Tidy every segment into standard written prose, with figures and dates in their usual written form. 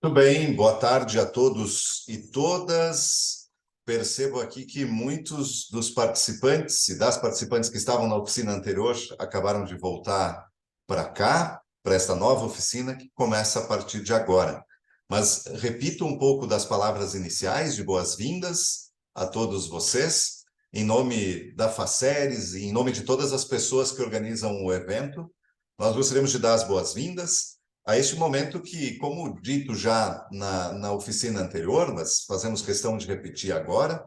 Tudo bem, boa tarde a todos e todas. Percebo aqui que muitos dos participantes e das participantes que estavam na oficina anterior acabaram de voltar para cá, para esta nova oficina que começa a partir de agora. Mas repito um pouco das palavras iniciais de boas-vindas a todos vocês, em nome da Faceres e em nome de todas as pessoas que organizam o evento. Nós gostaríamos de dar as boas-vindas a este momento que, como dito já na oficina anterior, mas fazemos questão de repetir agora,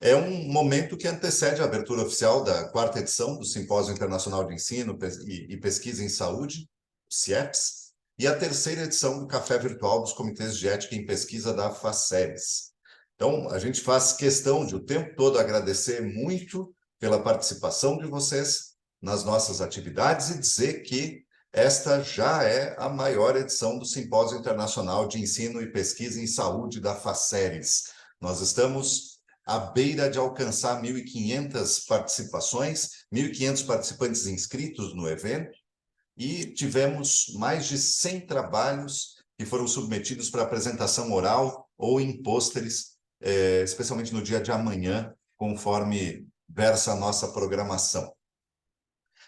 é um momento que antecede a abertura oficial da quarta edição do Simpósio Internacional de Ensino e Pesquisa em Saúde, CIEPS, e a terceira edição do Café Virtual dos Comitês de Ética em Pesquisa da FACERES. Então, a gente faz questão de o tempo todo agradecer muito pela participação de vocês nas nossas atividades e dizer que esta já é a maior edição do Simpósio Internacional de Ensino e Pesquisa em Saúde da FACERES. Nós estamos à beira de alcançar 1.500 participações, 1.500 participantes inscritos no evento, e tivemos mais de 100 trabalhos que foram submetidos para apresentação oral ou em pôsteres, especialmente no dia de amanhã, conforme versa a nossa programação.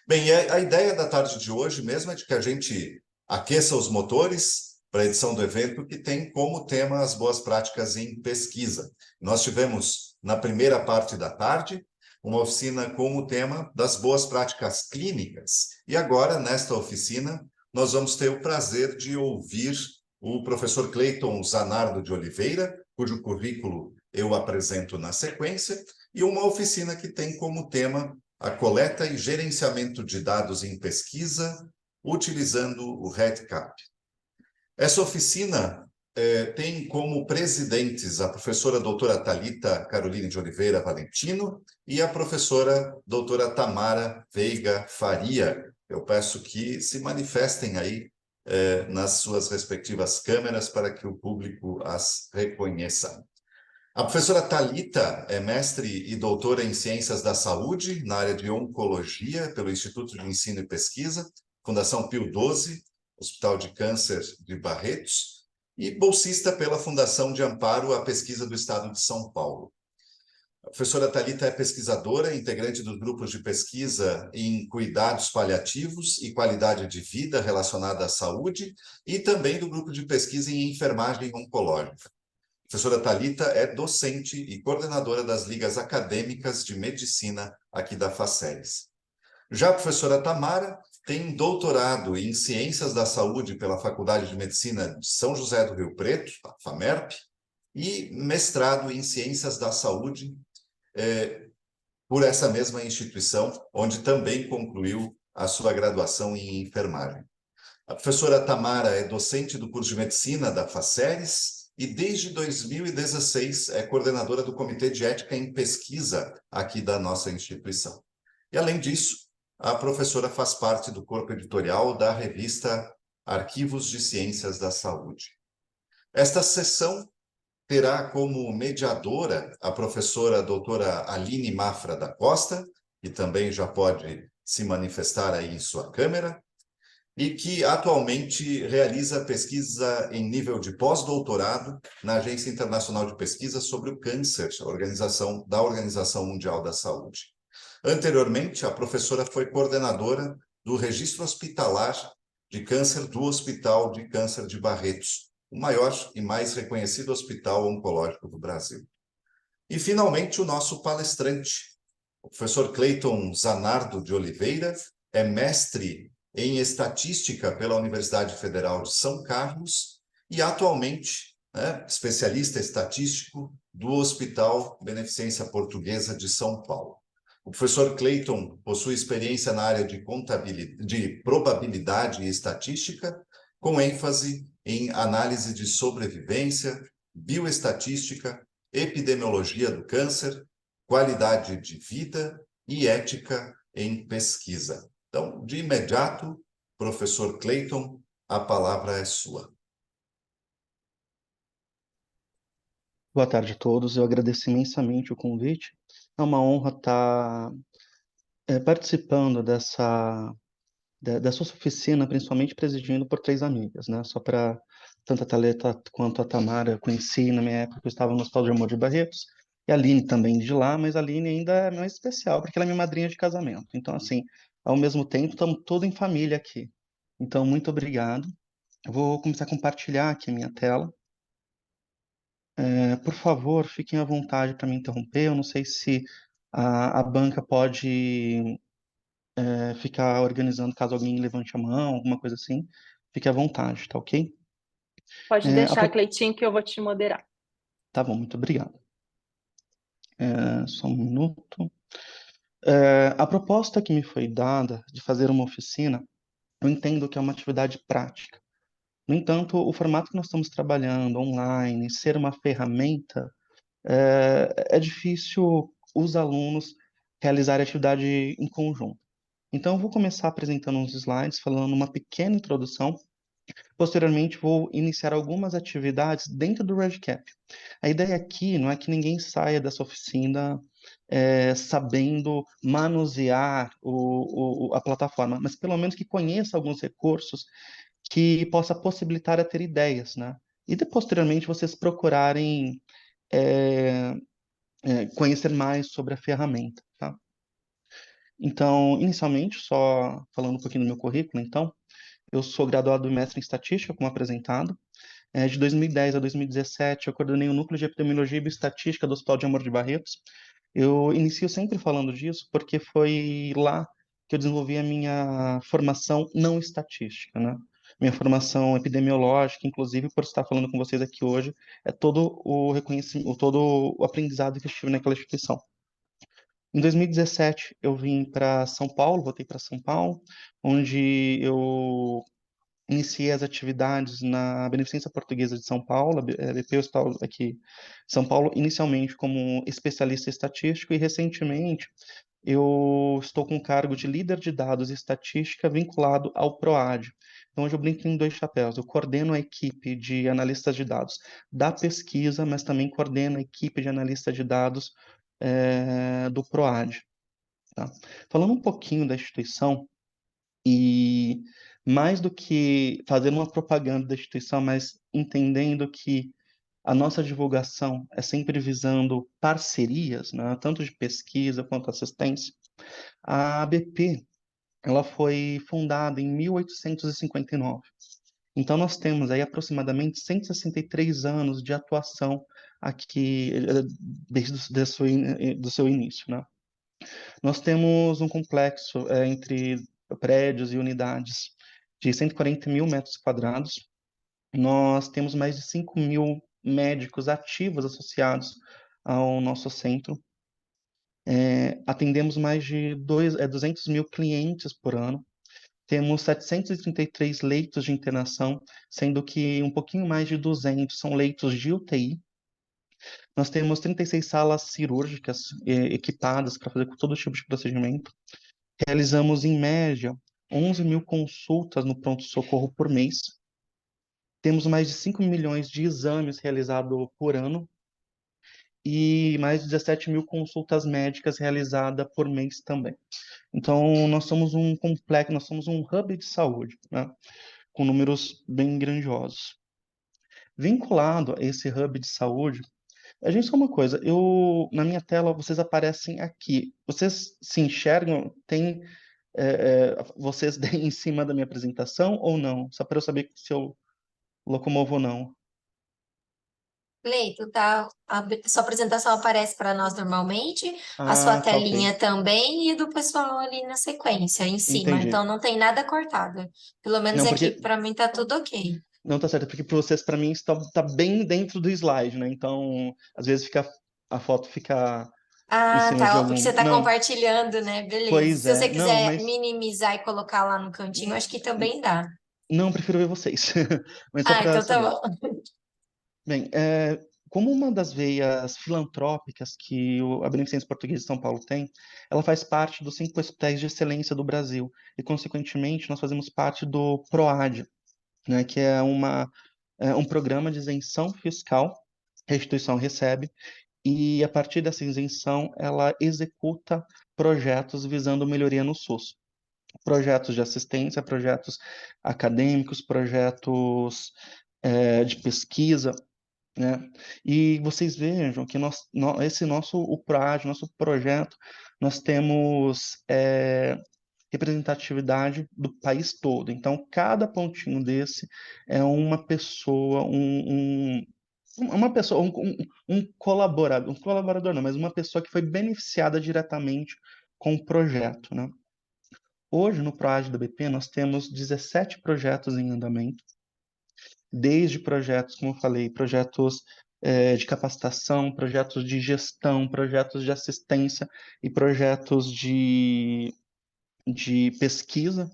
Bem, a ideia da tarde de hoje mesmo é de que a gente aqueça os motores para a edição do evento, que tem como tema as boas práticas em pesquisa. Nós tivemos, na primeira parte da tarde, uma oficina com o tema das boas práticas clínicas. E agora, nesta oficina, nós vamos ter o prazer de ouvir o professor Cleiton Zanardo de Oliveira, cujo currículo eu apresento na sequência, e uma oficina que tem como tema a coleta e gerenciamento de dados em pesquisa, utilizando o REDCap. Essa oficina tem como presidentes a professora doutora Thalita Caroline de Oliveira Valentino e a professora doutora Tamara Veiga Faria. Eu peço que se manifestem aí nas suas respectivas câmeras para que o público as reconheça. A professora Thalita é mestre e doutora em Ciências da Saúde, na área de Oncologia, pelo Instituto de Ensino e Pesquisa, Fundação Pio XII, Hospital de Câncer de Barretos, e bolsista pela Fundação de Amparo à Pesquisa do Estado de São Paulo. A professora Thalita é pesquisadora, integrante dos grupos de pesquisa em cuidados paliativos e qualidade de vida relacionada à saúde, e também do grupo de pesquisa em enfermagem oncológica. A professora Thalita é docente e coordenadora das ligas acadêmicas de medicina aqui da FACERES. Já a professora Tamara tem doutorado em Ciências da Saúde pela Faculdade de Medicina de São José do Rio Preto, a FAMERP, e mestrado em Ciências da Saúde por essa mesma instituição, onde também concluiu a sua graduação em enfermagem. A professora Tamara é docente do curso de Medicina da FACERES e, desde 2016, é coordenadora do Comitê de Ética em Pesquisa aqui da nossa instituição. E, além disso, a professora faz parte do corpo editorial da revista Arquivos de Ciências da Saúde. Esta sessão terá como mediadora a professora doutora Aline Mafra da Costa, que também já pode se manifestar aí em sua câmera, e que atualmente realiza pesquisa em nível de pós-doutorado na Agência Internacional de Pesquisa sobre o Câncer, da Organização Mundial da Saúde. Anteriormente, a professora foi coordenadora do Registro Hospitalar de Câncer do Hospital de Câncer de Barretos, o maior e mais reconhecido hospital oncológico do Brasil. E, finalmente, o nosso palestrante, o professor Cleiton Zanardo de Oliveira, é mestre em Estatística pela Universidade Federal de São Carlos e, atualmente, especialista estatístico do Hospital Beneficência Portuguesa de São Paulo. O professor Cleiton possui experiência na área de probabilidade e estatística, com ênfase em análise de sobrevivência, bioestatística, epidemiologia do câncer, qualidade de vida e ética em pesquisa. Então, de imediato, professor Cleiton, a palavra é sua. Boa tarde a todos. Eu agradeço imensamente o convite. É uma honra estar participando dessa oficina, principalmente presidindo por três amigas, né? Só para tanto a Thalita quanto a Tamara eu conheci na minha época, eu estava no Hospital de Amor de Barretos, e a Aline também de lá, mas a Aline ainda é mais especial, porque ela é minha madrinha de casamento. Então, assim, ao mesmo tempo, estamos todos em família aqui. Então, muito obrigado. Eu vou começar a compartilhar aqui a minha tela. Por favor, fiquem à vontade para me interromper. Eu não sei se a banca pode ficar organizando caso alguém levante a mão, alguma coisa assim. Fique à vontade, tá ok? Pode É, a deixar, pro- Cleitinho, que eu vou te moderar. Tá bom, muito obrigado. Só um minuto. A proposta que me foi dada de fazer uma oficina, eu entendo que é uma atividade prática. No entanto, o formato que nós estamos trabalhando, online, ser uma ferramenta, é difícil os alunos realizarem a atividade em conjunto. Então, eu vou começar apresentando uns slides, falando uma pequena introdução. Posteriormente, vou iniciar algumas atividades dentro do RedCap. A ideia aqui não é que ninguém saia dessa oficina sabendo manusear a plataforma, mas pelo menos que conheça alguns recursos que possa possibilitar a ter ideias, né? E posteriormente vocês procurarem é, conhecer mais sobre a ferramenta, tá? Então, inicialmente, só falando um pouquinho do meu currículo, então, eu sou graduado e mestre em estatística, como apresentado. De 2010 a 2017, eu coordenei o Núcleo de Epidemiologia e Bioestatística do Hospital de Amor de Barretos. Eu inicio sempre falando disso porque foi lá que eu desenvolvi a minha formação não estatística, né? Minha formação epidemiológica, inclusive, por estar falando com vocês aqui hoje, é todo o reconhecimento, todo o aprendizado que eu tive naquela instituição. Em 2017, eu vim para São Paulo, voltei para São Paulo, onde eu iniciei as atividades na Beneficência Portuguesa de São Paulo, a BP Hospital aqui em São Paulo, inicialmente como especialista estatístico e recentemente eu estou com o cargo de líder de dados e estatística vinculado ao PROAD. Então, hoje eu brinco em dois chapéus. Eu coordeno a equipe de analistas de dados da pesquisa, mas também coordeno a equipe de analistas de dados do PROAD. Tá? Falando um pouquinho da instituição, e mais do que fazer uma propaganda da instituição, mas entendendo que a nossa divulgação é sempre visando parcerias, né, tanto de pesquisa quanto assistência, a ABP ela foi fundada em 1859. Então, nós temos aí aproximadamente 163 anos de atuação aqui, do seu início, né? Nós temos um complexo entre prédios e unidades de 140 mil metros quadrados. Nós temos mais de 5 mil médicos ativos associados ao nosso centro. Atendemos mais de 200 mil clientes por ano. Temos 733 leitos de internação, sendo que um pouquinho mais de 200 são leitos de UTI. Nós temos 36 salas cirúrgicas equipadas para fazer todo tipo de procedimento. Realizamos, em média, 11 mil consultas no pronto-socorro por mês. Temos mais de 5 milhões de exames realizados por ano e mais de 17 mil consultas médicas realizadas por mês também. Então, nós somos um complexo, nós somos um hub de saúde, né? Com números bem grandiosos. Vinculado a esse hub de saúde, a gente só uma coisa, na minha tela vocês aparecem aqui. Vocês se enxergam? Tem vocês deem em cima da minha apresentação ou não? Só para eu saber se eu locomovo ou não. Leito, tá? Sua apresentação aparece para nós normalmente, a sua Ah, tá ok. telinha também e do pessoal ali na sequência, em cima. Então Entendi. não tem nada cortado. Pelo menos Não, aqui porque. para mim tá tudo ok. Não tá certo, porque para vocês, para mim, está tá bem dentro do slide, né? Então, às vezes a foto fica em Ah, cima de tá. Ó, porque algum. você tá Não, compartilhando, né? Beleza. pois Se você é. Não, quiser mas. minimizar e colocar lá no cantinho, acho que também dá. Não, prefiro ver vocês. Mas só Ah, para então tá saber. bom. Bem, como uma das veias filantrópicas que a Beneficência Portuguesa de São Paulo tem, ela faz parte dos 5 hospitais de excelência do Brasil. E, consequentemente, nós fazemos parte do PROAD, né, que é um programa de isenção fiscal que a instituição recebe, e a partir dessa isenção ela executa projetos visando melhoria no SUS. projetos de assistência, projetos acadêmicos, projetos de pesquisa, né? E vocês vejam que esse o PRAD, nosso projeto, nós temos representatividade do país todo. Então, cada pontinho desse é uma pessoa, uma pessoa, um colaborador não, mas uma pessoa que foi beneficiada diretamente com o projeto, né? Hoje, no PROAD da BP, nós temos 17 projetos em andamento, desde projetos, como eu falei, projetos de capacitação, projetos de gestão, projetos de assistência e projetos de pesquisa.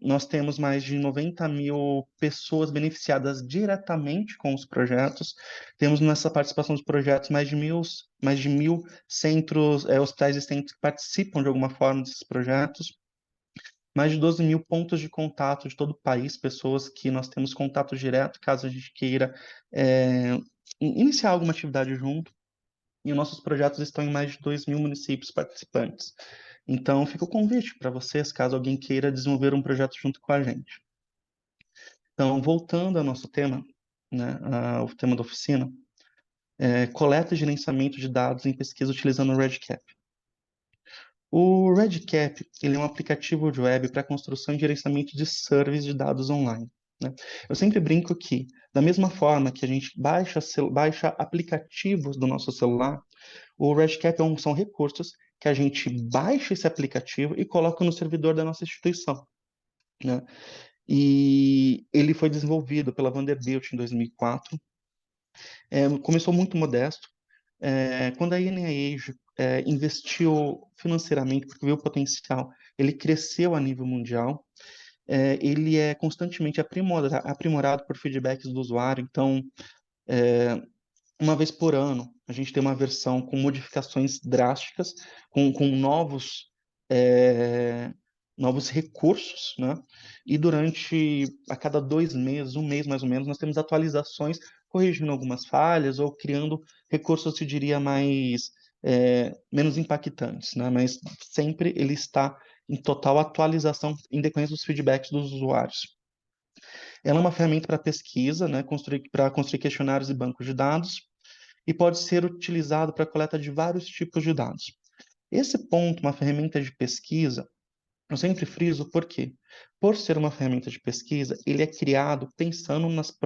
Nós temos mais de 90 mil pessoas beneficiadas diretamente com os projetos. Temos nessa participação dos projetos mais de mil centros, hospitais e centros que participam de alguma forma desses projetos. Mais de 12 mil pontos de contato de todo o país, pessoas que nós temos contato direto, caso a gente queira iniciar alguma atividade junto. E os nossos projetos estão em mais de 2 mil municípios participantes. Então, fica o convite para vocês, caso alguém queira desenvolver um projeto junto com a gente. Então, voltando ao nosso tema, né, o tema da oficina, coleta e gerenciamento de dados em pesquisa utilizando o REDCap. O REDCap, ele é um aplicativo de web para construção e gerenciamento de serviços de dados online, né? Eu sempre brinco que, da mesma forma que a gente baixa aplicativos do nosso celular, o REDCap são recursos que a gente baixa esse aplicativo e coloca no servidor da nossa instituição, né? E ele foi desenvolvido pela Vanderbilt em 2004. Começou muito modesto. Quando a NIH investiu financeiramente, porque viu o potencial, ele cresceu a nível mundial. Ele é constantemente aprimorado por feedbacks do usuário. Então, uma vez por ano, a gente tem uma versão com modificações drásticas, com novos recursos, né? E a cada 2 meses, um mês mais ou menos, nós temos atualizações, corrigindo algumas falhas ou criando recursos, eu diria, menos impactantes, né? Mas sempre ele está em total atualização em decorrência dos feedbacks dos usuários. Ela é uma ferramenta para pesquisa, né? Para construir questionários e bancos de dados, e pode ser utilizado para a coleta de vários tipos de dados. Esse ponto, uma ferramenta de pesquisa, eu sempre friso por quê? Por ser uma ferramenta de pesquisa, ele é criado pensando nas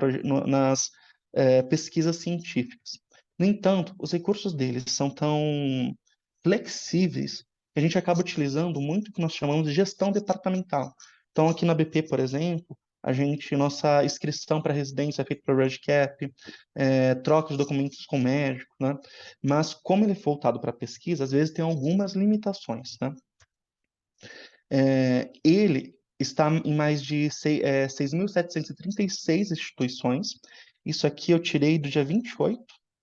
pesquisas científicas. No entanto, os recursos deles são tão flexíveis que a gente acaba utilizando muito o que nós chamamos de gestão departamental. Então, aqui na BP, por exemplo, nossa inscrição para residência é feita pelo REDCap, troca de documentos com o médico, né? Mas como ele é voltado para pesquisa, às vezes tem algumas limitações, né? Ele está em mais de 6.736 instituições. Isso aqui eu tirei do dia 28,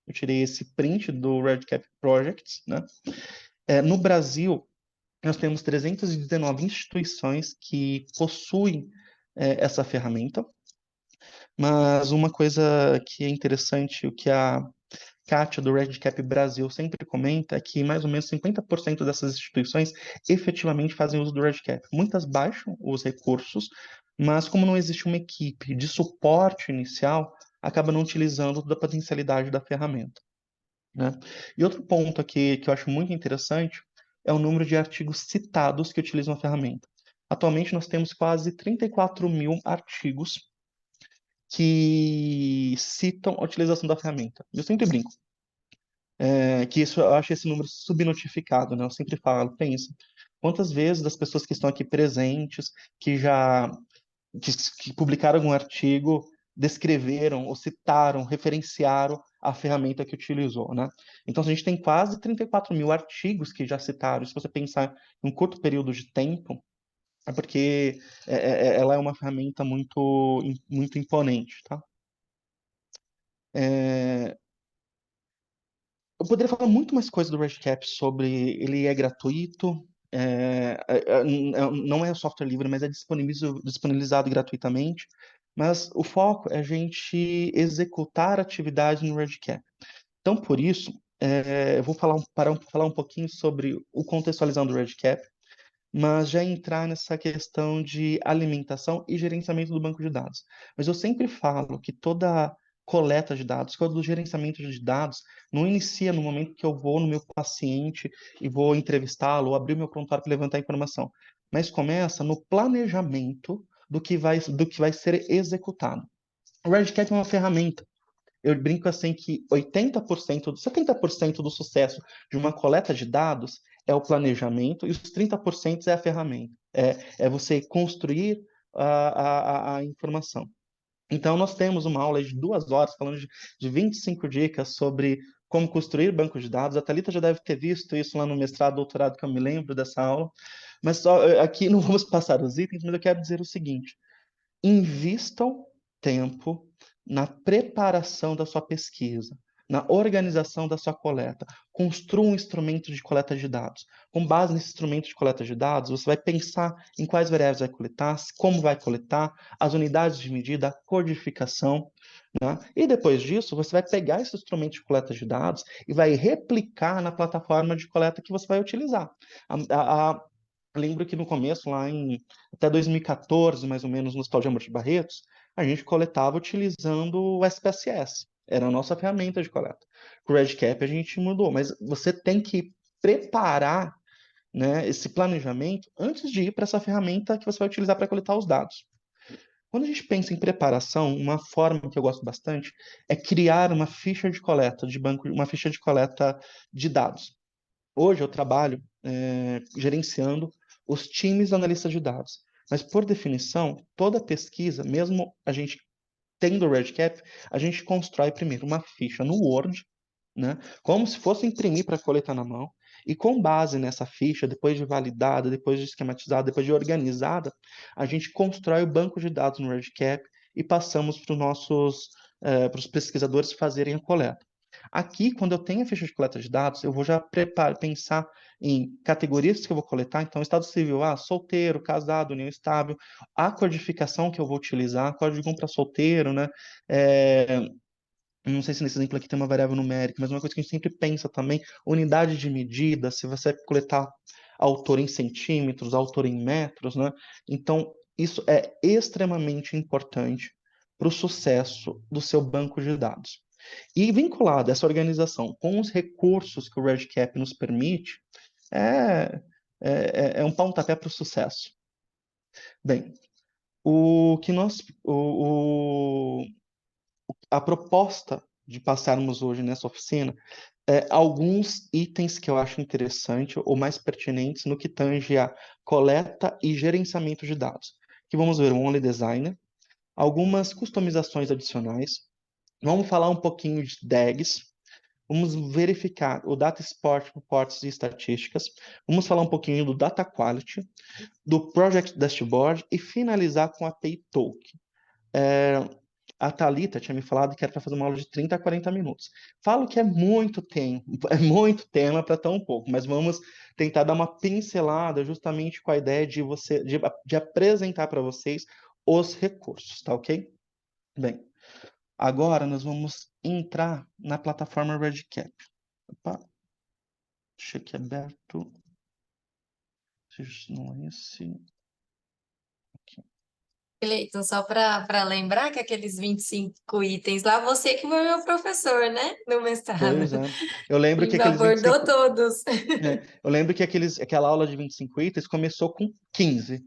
eu tirei esse print do REDCap Projects, né? No Brasil, nós temos 319 instituições que possuem essa ferramenta, mas uma coisa que é interessante, o que a Kátia, do REDCap Brasil, sempre comenta é que mais ou menos 50% dessas instituições efetivamente fazem uso do REDCap. Muitas baixam os recursos, mas como não existe uma equipe de suporte inicial, acaba não utilizando toda a potencialidade da ferramenta, né? E outro ponto aqui que eu acho muito interessante é o número de artigos citados que utilizam a ferramenta. Atualmente nós temos quase 34 mil artigos que citam a utilização da ferramenta. Eu sempre brinco que eu acho esse número subnotificado, né? Eu sempre falo, pensa, quantas vezes das pessoas que estão aqui presentes, que publicaram algum artigo, descreveram ou citaram, referenciaram a ferramenta que utilizou, né? Então, a gente tem quase 34 mil artigos que já citaram. Se você pensar em um curto período de tempo, é porque ela é uma ferramenta muito imponente, tá? Eu poderia falar muito mais coisa do REDCap ele é gratuito, não é software livre, mas é disponibilizado gratuitamente. Mas o foco é a gente executar atividades no REDCap. Então, por isso, eu vou falar um pouquinho sobre o contextualizando o REDCap. mas já entrar nessa questão de alimentação e gerenciamento do banco de dados. Mas eu sempre falo que toda coleta de dados, todo gerenciamento de dados, não inicia no momento que eu vou no meu paciente e vou entrevistá-lo ou abrir o meu prontuário para levantar informação, mas começa no planejamento do que vai ser executado. O Redcat é uma ferramenta. Eu brinco assim que 80%, 70% do sucesso de uma coleta de dados é o planejamento e os 30% é a ferramenta. É você construir a informação. Então, nós temos uma aula de 2 horas falando de 25 dicas sobre como construir banco de dados. A Thalita já deve ter visto isso lá no mestrado, doutorado, que eu me lembro dessa aula. Mas só, aqui não vamos passar os itens, mas eu quero dizer o seguinte: invistam tempo na preparação da sua pesquisa, na organização da sua coleta. Construa um instrumento de coleta de dados. Com base nesse instrumento de coleta de dados, você vai pensar em quais variáveis vai coletar, como vai coletar, as unidades de medida, a codificação, né? E depois disso, você vai pegar esse instrumento de coleta de dados e vai replicar na plataforma de coleta que você vai utilizar. Lembro que no começo, até 2014, mais ou menos, no Hospital de Amor de Barretos, a gente coletava utilizando o SPSS. Era a nossa ferramenta de coleta. Com o RedCap a gente mudou, mas você tem que preparar, né, esse planejamento antes de ir para essa ferramenta que você vai utilizar para coletar os dados. Quando a gente pensa em preparação, uma forma que eu gosto bastante é criar uma ficha de coleta de banco, uma ficha de coleta de dados. Hoje eu trabalho gerenciando os times analistas de dados. Mas, por definição, toda pesquisa, mesmo a gente tendo o RedCap, a gente constrói primeiro uma ficha no Word, né, como se fosse imprimir para coletar na mão, e com base nessa ficha, depois de validada, depois de esquematizada, depois de organizada, a gente constrói o banco de dados no RedCap e passamos para os pesquisadores fazerem a coleta. Aqui, quando eu tenho a ficha de coleta de dados, eu vou já pensar em categorias que eu vou coletar. Então, estado civil, solteiro, casado, união estável, a codificação que eu vou utilizar, código 1 para solteiro, né? Não sei se nesse exemplo aqui tem uma variável numérica, mas uma coisa que a gente sempre pensa também, unidade de medida, se você vai coletar autor em centímetros, autor em metros, né? Então, isso é extremamente importante para o sucesso do seu banco de dados. E vinculado essa organização com os recursos que o RedCap nos permite, é um pontapé para o sucesso. Bem, o que nós, a proposta de passarmos hoje nessa oficina é alguns itens que eu acho interessante ou mais pertinentes no que tange a coleta e gerenciamento de dados. Que vamos ver um Only Designer, algumas customizações adicionais, vamos falar um pouquinho de DAGs, vamos verificar o Data Export, Reports e estatísticas, vamos falar um pouquinho do Data Quality, do Project Dashboard e finalizar com a API Talk. A Thalita tinha me falado que era para fazer uma aula de 30 a 40 minutos. Falo que é muito tempo, é muito tema para tão pouco, mas vamos tentar dar uma pincelada justamente com a ideia de apresentar para vocês os recursos, tá ok? Bem, agora nós vamos entrar na plataforma RedCap. Opa, deixa aqui aberto. Não é esse. Cleiton, só para lembrar que aqueles 25 itens lá, você que foi meu professor, né? No mestrado. Pois é. Eu lembro que E aqueles abordou 25. todos. Eu lembro que aquela aula de 25 itens começou com 15.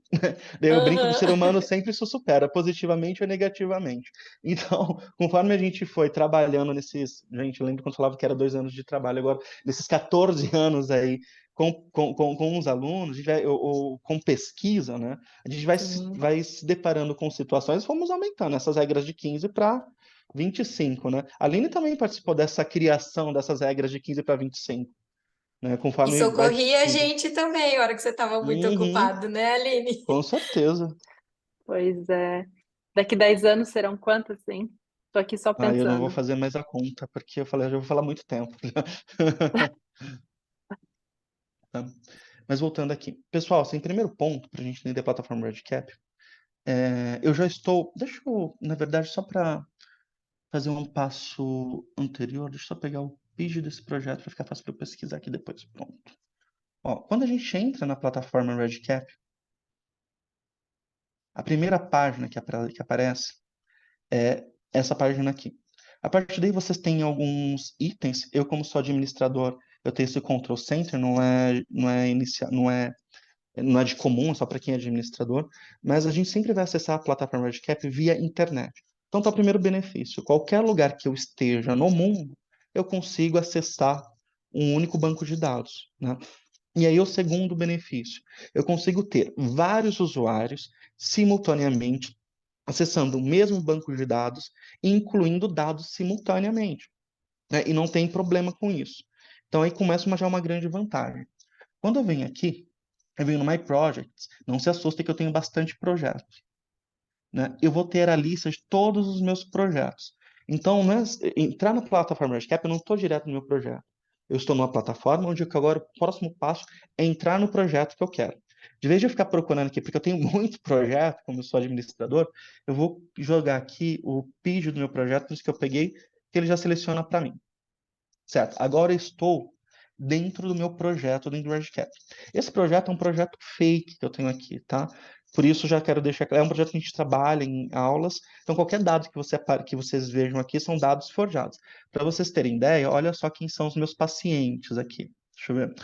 Daí eu brinco que o Aham. ser humano sempre se supera, positivamente ou negativamente. Então, conforme a gente foi trabalhando nesses. Gente, eu lembro quando falava que era 2 anos de trabalho, agora, nesses 14 anos aí, com os alunos, a gente ou com pesquisa, né? A gente Sim. vai se deparando com situações, fomos aumentando essas regras de 15 para 25, né? A Aline também participou dessa criação dessas regras de 15 para 25, né? E Conforme vai socorria a discutindo. gente também, a hora que você estava muito Uhum, ocupado, né, Aline? com certeza. Pois é. Daqui 10 anos serão quantos, hein? Tô aqui só Eu não vou pensando. fazer mais a conta, porque eu falei, eu já vou falar muito tempo. Tá? Mas voltando aqui. Pessoal, assim, primeiro ponto para a gente entender a plataforma RedCap, eu já estou. Deixa eu, na verdade, só para fazer um passo anterior, deixa eu só pegar o PID desse projeto para ficar fácil para eu pesquisar aqui depois. Pronto. Ó, quando a gente entra na plataforma RedCap, a primeira página que aparece é essa página aqui. A partir daí vocês têm alguns itens. Eu, como sou administrador, eu tenho esse Control Center, não é de comum, é só para quem é administrador, mas a gente sempre vai acessar a plataforma RedCap via internet. Então, tá o primeiro benefício. Qualquer lugar que eu esteja no mundo, eu consigo acessar um único banco de dados, né? E aí, o segundo benefício, eu consigo ter vários usuários simultaneamente acessando o mesmo banco de dados, incluindo dados simultaneamente, né? E não tem problema com isso. Então, aí começa já uma grande vantagem. Quando eu venho aqui, eu venho no My Projects, não se assustem que eu tenho bastante projetos, né? Eu vou ter a lista de todos os meus projetos. Então, entrar na plataforma RedCap, eu não estou direto no meu projeto. Eu estou numa plataforma onde agora o próximo passo é entrar no projeto que eu quero. De vez de eu ficar procurando aqui, porque eu tenho muito projeto, como eu sou administrador, eu vou jogar aqui o PID do meu projeto, por isso que eu peguei, que ele já seleciona para mim. Certo? Agora eu estou dentro do meu projeto, dentro do RedCap. Esse projeto é um projeto fake que eu tenho aqui, tá? Por isso já quero deixar claro, é um projeto que a gente trabalha em aulas, então qualquer dado que vocês vejam aqui são dados forjados. Para vocês terem ideia, olha só quem são os meus pacientes aqui. Deixa eu ver.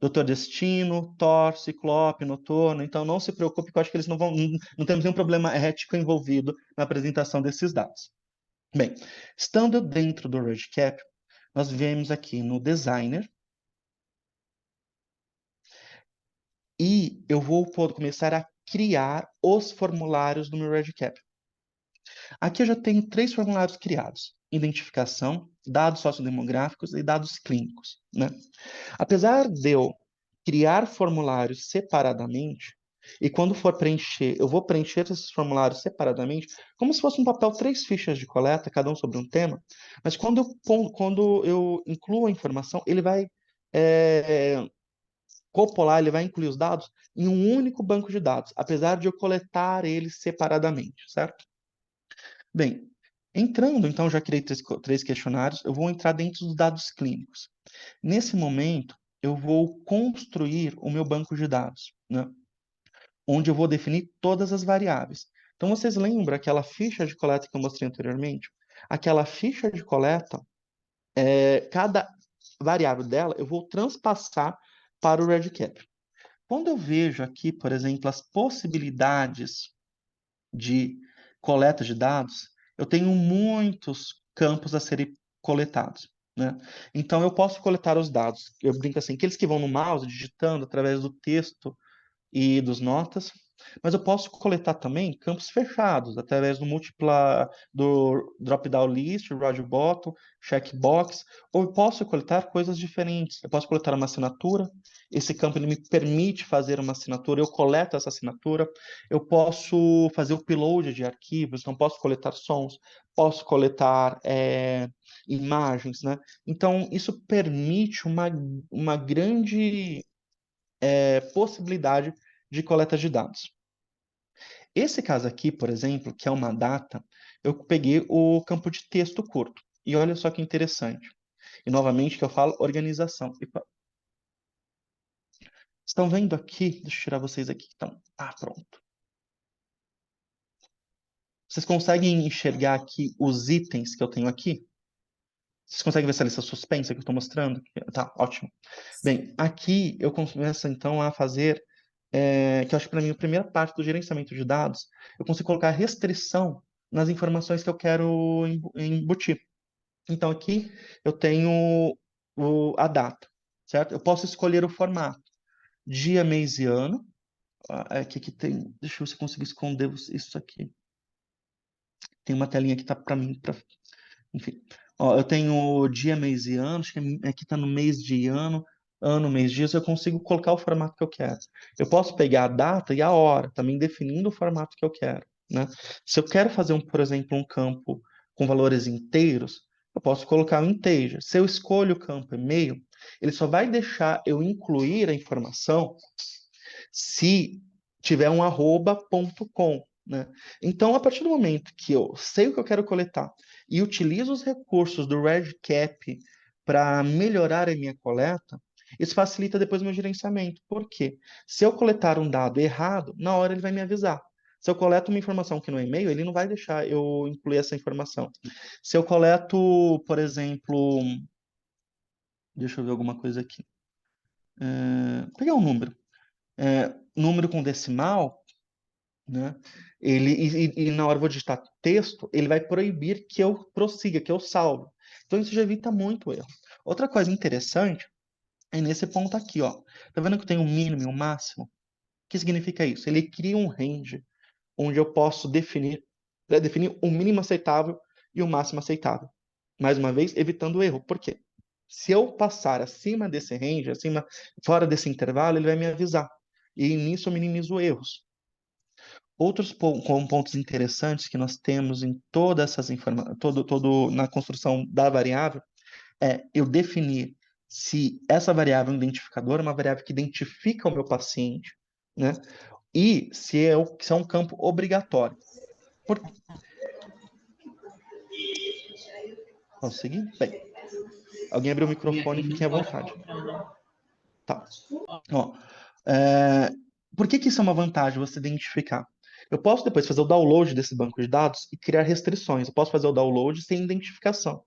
Doutor Destino, Thor, Ciclope, Noturno. Então não se preocupe, que eu acho que eles não temos nenhum problema ético envolvido na apresentação desses dados. Bem, estando dentro do RedCap, nós viemos aqui no Designer e eu vou começar a criar os formulários do meu RedCap. Aqui eu já tenho 3 formulários criados: identificação, dados sociodemográficos e dados clínicos, né? Apesar de eu criar formulários separadamente, e quando for preencher, eu vou preencher esses formulários separadamente, como se fosse um papel, 3 fichas de coleta, cada um sobre um tema, mas quando eu incluo a informação, ele vai copolar, ele vai incluir os dados em um único banco de dados, apesar de eu coletar eles separadamente, certo? Bem, entrando, então, já criei 3 questionários, eu vou entrar dentro dos dados clínicos. Nesse momento, eu vou construir o meu banco de dados, né? Onde eu vou definir todas as variáveis. Então, vocês lembram aquela ficha de coleta que eu mostrei anteriormente? Aquela ficha de coleta, cada variável dela, eu vou transpassar para o RedCap. Quando eu vejo aqui, por exemplo, as possibilidades de coleta de dados, eu tenho muitos campos a serem coletados, né? Então, eu posso coletar os dados. Eu brinco assim, aqueles que vão no mouse, digitando através do texto e dos notas, mas eu posso coletar também campos fechados, através do drop-down list, round bottom, checkbox, ou eu posso coletar coisas diferentes. Eu posso coletar uma assinatura, esse campo ele me permite fazer uma assinatura, eu coleto essa assinatura, eu posso fazer o upload de arquivos, então posso coletar sons, posso coletar imagens, né? Então, isso permite uma grande possibilidade de coleta de dados. Esse caso aqui, por exemplo, que é uma data, eu peguei o campo de texto curto. E olha só que interessante. E novamente que eu falo organização. Estão vendo aqui? Deixa eu tirar vocês aqui. Então, pronto. Vocês conseguem enxergar aqui os itens que eu tenho aqui? Vocês conseguem ver essa lista suspensa que eu estou mostrando? Tá, ótimo. Bem, aqui eu começo então a fazer, que eu acho que para mim a primeira parte do gerenciamento de dados, eu consigo colocar restrição nas informações que eu quero embutir. Então aqui eu tenho a data, certo? Eu posso escolher o formato, dia, mês e ano. Aqui tem, deixa eu ver se eu consigo esconder isso aqui. Tem uma telinha que tá para mim, enfim. Ó, eu tenho dia, mês e ano, acho que aqui está no mês de ano, mês, dias, eu consigo colocar o formato que eu quero. Eu posso pegar a data e a hora, também definindo o formato que eu quero, né? Se eu quero fazer, por exemplo, um campo com valores inteiros, eu posso colocar um integer. Se eu escolho o campo e-mail, ele só vai deixar eu incluir a informação se tiver um @.com, né? Então, a partir do momento que eu sei o que eu quero coletar e utilizo os recursos do RedCap para melhorar a minha coleta, Isso facilita depois o meu gerenciamento. Por quê? Se eu coletar um dado errado, na hora ele vai me avisar. Se eu coleto uma informação que no e-mail, ele não vai deixar eu incluir essa informação. Se eu coleto, por exemplo, deixa eu ver alguma coisa aqui. Pegar um número. Número com decimal, né? E na hora eu vou digitar texto, ele vai proibir que eu prossiga, que eu salve. Então isso já evita muito erro. Outra coisa interessante é nesse ponto aqui, ó. Tá vendo que tem um mínimo e um máximo? O que significa isso? Ele cria um range onde eu posso definir o mínimo aceitável e o máximo aceitável. Mais uma vez, evitando o erro. Por quê? Se eu passar acima desse range, fora desse intervalo, ele vai me avisar. E nisso eu minimizo erros. Outros pontos interessantes que nós temos em todas essas informações, na construção da variável, é eu definir se essa variável identificadora é uma variável que identifica o meu paciente, né? E se é um campo obrigatório. Posso seguir? Bem, alguém abriu o microfone, fiquem à vontade. Tá. Ó, por que isso é uma vantagem, você identificar? Eu posso depois fazer o download desse banco de dados e criar restrições. Eu posso fazer o download sem identificação.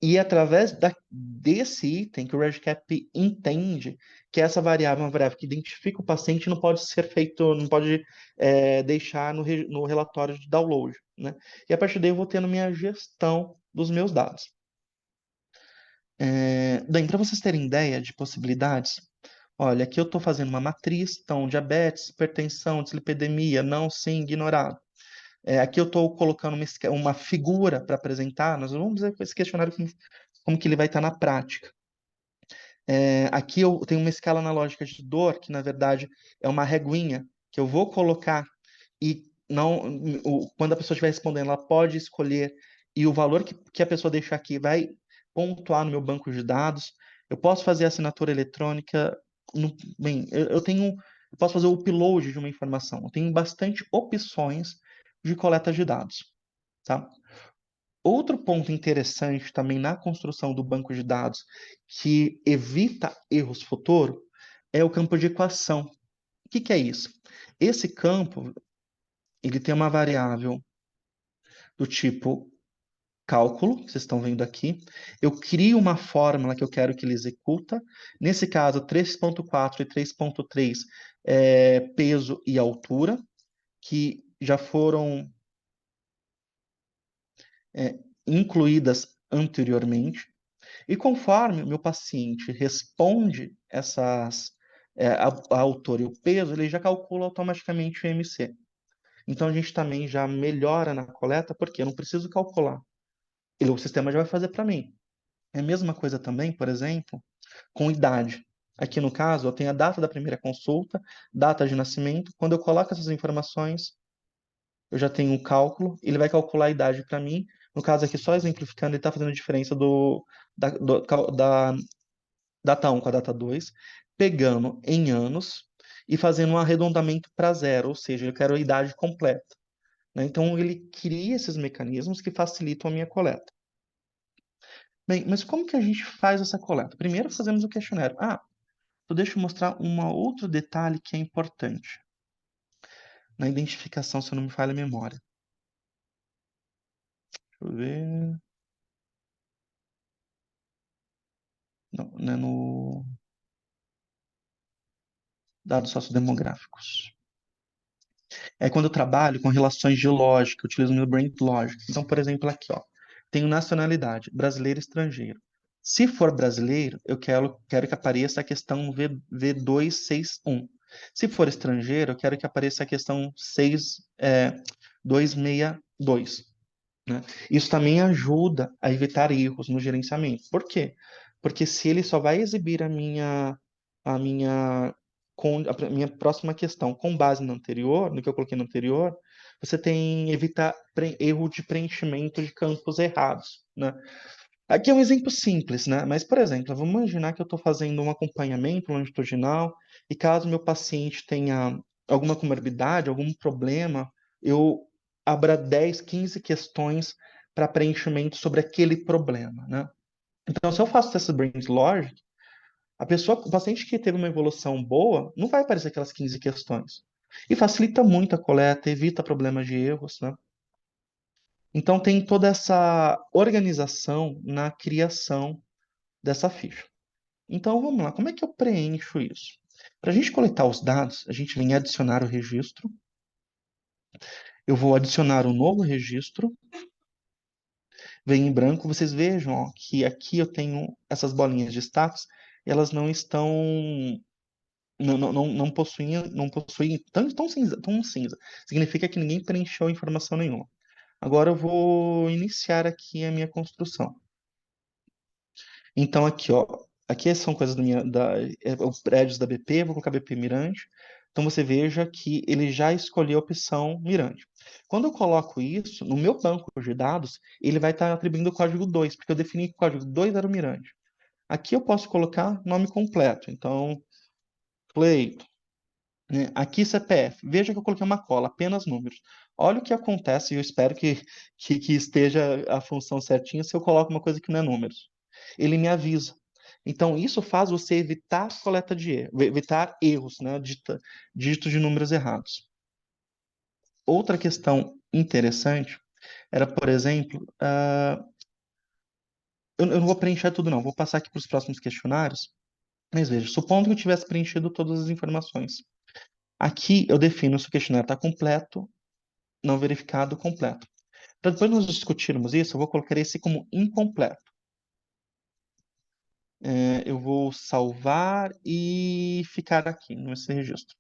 E através desse item que o RegCap entende que essa variável é uma variável que identifica o paciente, não pode ser feito, não pode deixar no relatório de download, né? E a partir daí eu vou tendo minha gestão dos meus dados. Bem, para vocês terem ideia de possibilidades, olha, aqui eu estou fazendo uma matriz, então diabetes, hipertensão, dislipidemia, não, sim, ignorado. Aqui eu estou colocando uma figura para apresentar, nós vamos ver esse questionário como que ele vai estar na prática. Aqui eu tenho uma escala analógica de dor, que na verdade é uma reguinha, que eu vou colocar e quando a pessoa estiver respondendo, ela pode escolher e o valor que a pessoa deixar aqui vai pontuar no meu banco de dados. Eu posso fazer assinatura eletrônica. Bem, eu posso fazer o upload de uma informação. Eu tenho bastante opções de coleta de dados, tá? Outro ponto interessante também na construção do banco de dados que evita erros futuros é o campo de equação. O que é isso? Esse campo, ele tem uma variável do tipo cálculo, que vocês estão vendo aqui. Eu crio uma fórmula que eu quero que ele executa. Nesse caso, 3.4 e 3.3 é peso e altura, que já foram incluídas anteriormente. E conforme o meu paciente responde a altura e o peso, ele já calcula automaticamente o IMC. Então a gente também já melhora na coleta, porque eu não preciso calcular. O sistema já vai fazer para mim. É a mesma coisa também, por exemplo, com idade. Aqui no caso, eu tenho a data da primeira consulta, data de nascimento. Quando eu coloco essas informações, eu já tenho um cálculo, ele vai calcular a idade para mim. No caso aqui, só exemplificando, ele está fazendo a diferença da data 1 com a data 2, pegando em anos e fazendo um arredondamento para zero, ou seja, eu quero a idade completa, né? Então, ele cria esses mecanismos que facilitam a minha coleta. Bem, mas como que a gente faz essa coleta? Primeiro, fazemos o questionário. Então deixa eu mostrar um outro detalhe que é importante na identificação, se eu não me falha a memória. Deixa eu ver. Não é no dados sociodemográficos. É quando eu trabalho com relações de lógica, eu utilizo o meu brain logic. Então, por exemplo, aqui, ó, tenho nacionalidade, brasileiro e estrangeiro. Se for brasileiro, eu quero que apareça a questão V261. Se for estrangeiro, eu quero que apareça a questão 262. Né? Isso também ajuda a evitar erros no gerenciamento. Por quê? Porque se ele só vai exibir a minha a minha próxima questão com base no anterior, no que eu coloquei no anterior, você tem evitar erro de preenchimento de campos errados, né? Aqui é um exemplo simples, né? Mas, por exemplo, vamos imaginar que eu estou fazendo um acompanhamento longitudinal e caso meu paciente tenha alguma comorbidade, algum problema, eu abra 10, 15 questões para preenchimento sobre aquele problema, né? Então, se eu faço essa brain logic, O paciente que teve uma evolução boa, não vai aparecer aquelas 15 questões. E facilita muito a coleta, evita problemas de erros, né? Então tem toda essa organização na criação dessa ficha. Então vamos lá, como é que eu preencho isso? Para a gente coletar os dados, a gente vem adicionar o registro. Eu vou adicionar um novo registro. Vem em branco. Vocês vejam, ó, que aqui eu tenho essas bolinhas de status. Elas não estão, não possuem tão cinza. Significa que ninguém preencheu informação nenhuma. Agora eu vou iniciar aqui a minha construção. Então aqui, ó, aqui são coisas os prédios da BP, vou colocar BP Mirante. Então você veja que ele já escolheu a opção Mirante. Quando eu coloco isso, no meu banco de dados, ele vai estar atribuindo o código 2, porque eu defini que o código 2 era o Mirante. Aqui eu posso colocar nome completo. Então, Cleiton, né? Aqui CPF. Veja que eu coloquei uma cola, apenas números. Olha o que acontece, e eu espero que esteja a função certinha se eu coloco uma coisa que não é números. Ele me avisa. Então, isso faz você evitar coleta de erro, evitar erros, né? Dígitos de números errados. Outra questão interessante era, por exemplo, eu não vou preencher tudo, não. Vou passar aqui para os próximos questionários. Mas veja, supondo que eu tivesse preenchido todas as informações. Aqui eu defino se o questionário está completo, não verificado, completo. Para depois nós discutirmos isso, eu vou colocar esse como incompleto. Eu vou salvar e ficar aqui nesse registro.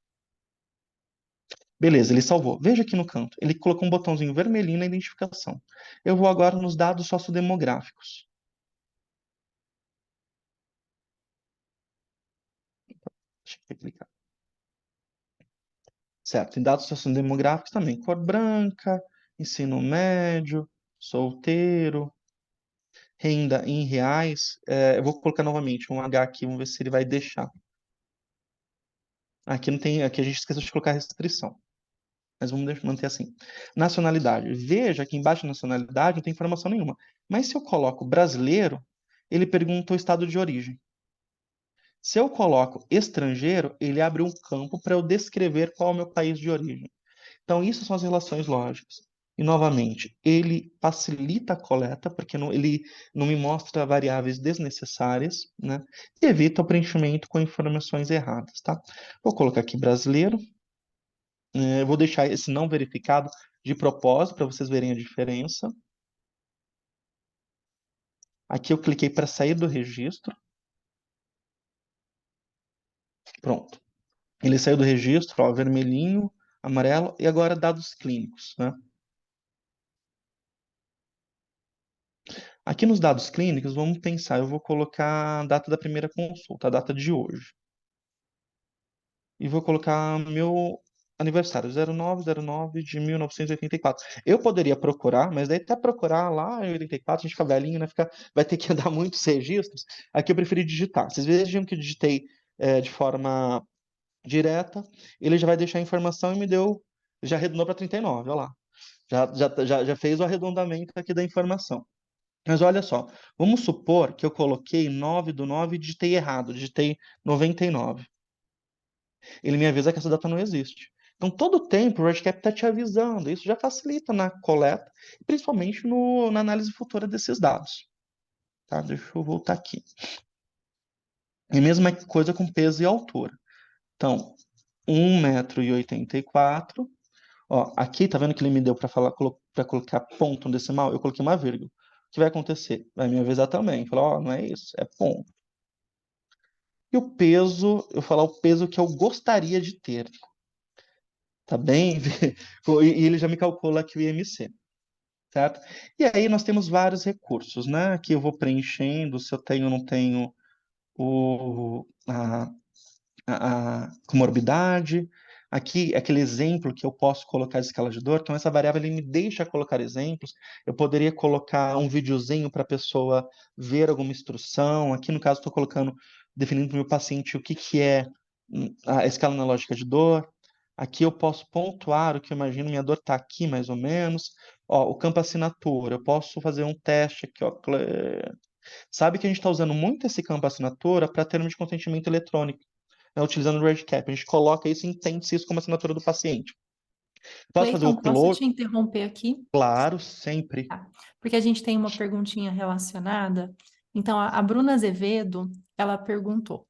Beleza, ele salvou. Veja aqui no canto, ele colocou um botãozinho vermelhinho na identificação. Eu vou agora nos dados sociodemográficos. Deixa eu clicar. Certo, em dados sociodemográficos também. Cor branca, ensino médio, solteiro, renda em reais. Eu vou colocar novamente um H aqui, vamos ver se ele vai deixar. Aqui não tem, aqui a gente esqueceu de colocar restrição. Mas vamos manter assim. Nacionalidade. Veja que embaixo da nacionalidade não tem informação nenhuma. Mas se eu coloco brasileiro, ele pergunta o estado de origem. Se eu coloco estrangeiro, ele abre um campo para eu descrever qual é o meu país de origem. Então, isso são as relações lógicas. E, novamente, ele facilita a coleta, porque ele não me mostra variáveis desnecessárias, né? E evita o preenchimento com informações erradas, tá? Vou colocar aqui brasileiro. Eu vou deixar esse não verificado de propósito, para vocês verem a diferença. Aqui eu cliquei para sair do registro. Pronto. Ele saiu do registro, ó, vermelhinho, amarelo, e agora dados clínicos, né? Aqui nos dados clínicos, vamos pensar, eu vou colocar a data da primeira consulta, a data de hoje. E vou colocar meu aniversário, 09/09 de 1984. Eu poderia procurar, mas daí até procurar lá em 84, a gente fica velhinho, né? Vai ter que andar muitos registros. Aqui eu preferi digitar. Vocês vejam que eu digitei de forma direta, ele já vai deixar a informação e me deu, já arredondou para 39, olha lá. Já fez o arredondamento aqui da informação. Mas olha só, vamos supor que eu coloquei 9/9 e digitei errado, digitei 99. Ele me avisa que essa data não existe. Então, todo o tempo o Redcap está te avisando. Isso já facilita na coleta, principalmente na análise futura desses dados. Tá? Deixa eu voltar aqui. E mesma coisa com peso e altura. Então, 1,84 m. Ó, aqui, tá vendo que ele me deu para colocar ponto decimal? Eu coloquei uma vírgula. O que vai acontecer? Vai me avisar também. Falar, ó, não é isso, é ponto. E o peso, eu falar o peso que eu gostaria de ter. Tá bem? E ele já me calcula aqui o IMC, certo? E aí nós temos vários recursos, né? Aqui eu vou preenchendo se eu tenho ou não tenho a comorbidade. Aqui, aquele exemplo que eu posso colocar de escala de dor. Então, essa variável ele me deixa colocar exemplos. Eu poderia colocar um videozinho para a pessoa ver alguma instrução. Aqui, no caso, estou colocando, definindo para o meu paciente o que é a escala analógica de dor. Aqui eu posso pontuar o que eu imagino, minha dor está aqui mais ou menos. Ó, o campo assinatura, eu posso fazer um teste aqui, ó. Sabe que a gente está usando muito esse campo assinatura para termos de consentimento eletrônico, né, utilizando o REDCap. A gente coloca isso e entende isso como assinatura do paciente. Posso fazer o Cleiton, posso upload? te interromper aqui? Claro, sempre. Tá. Porque a gente tem uma perguntinha relacionada. Então, a Bruna Azevedo, ela perguntou: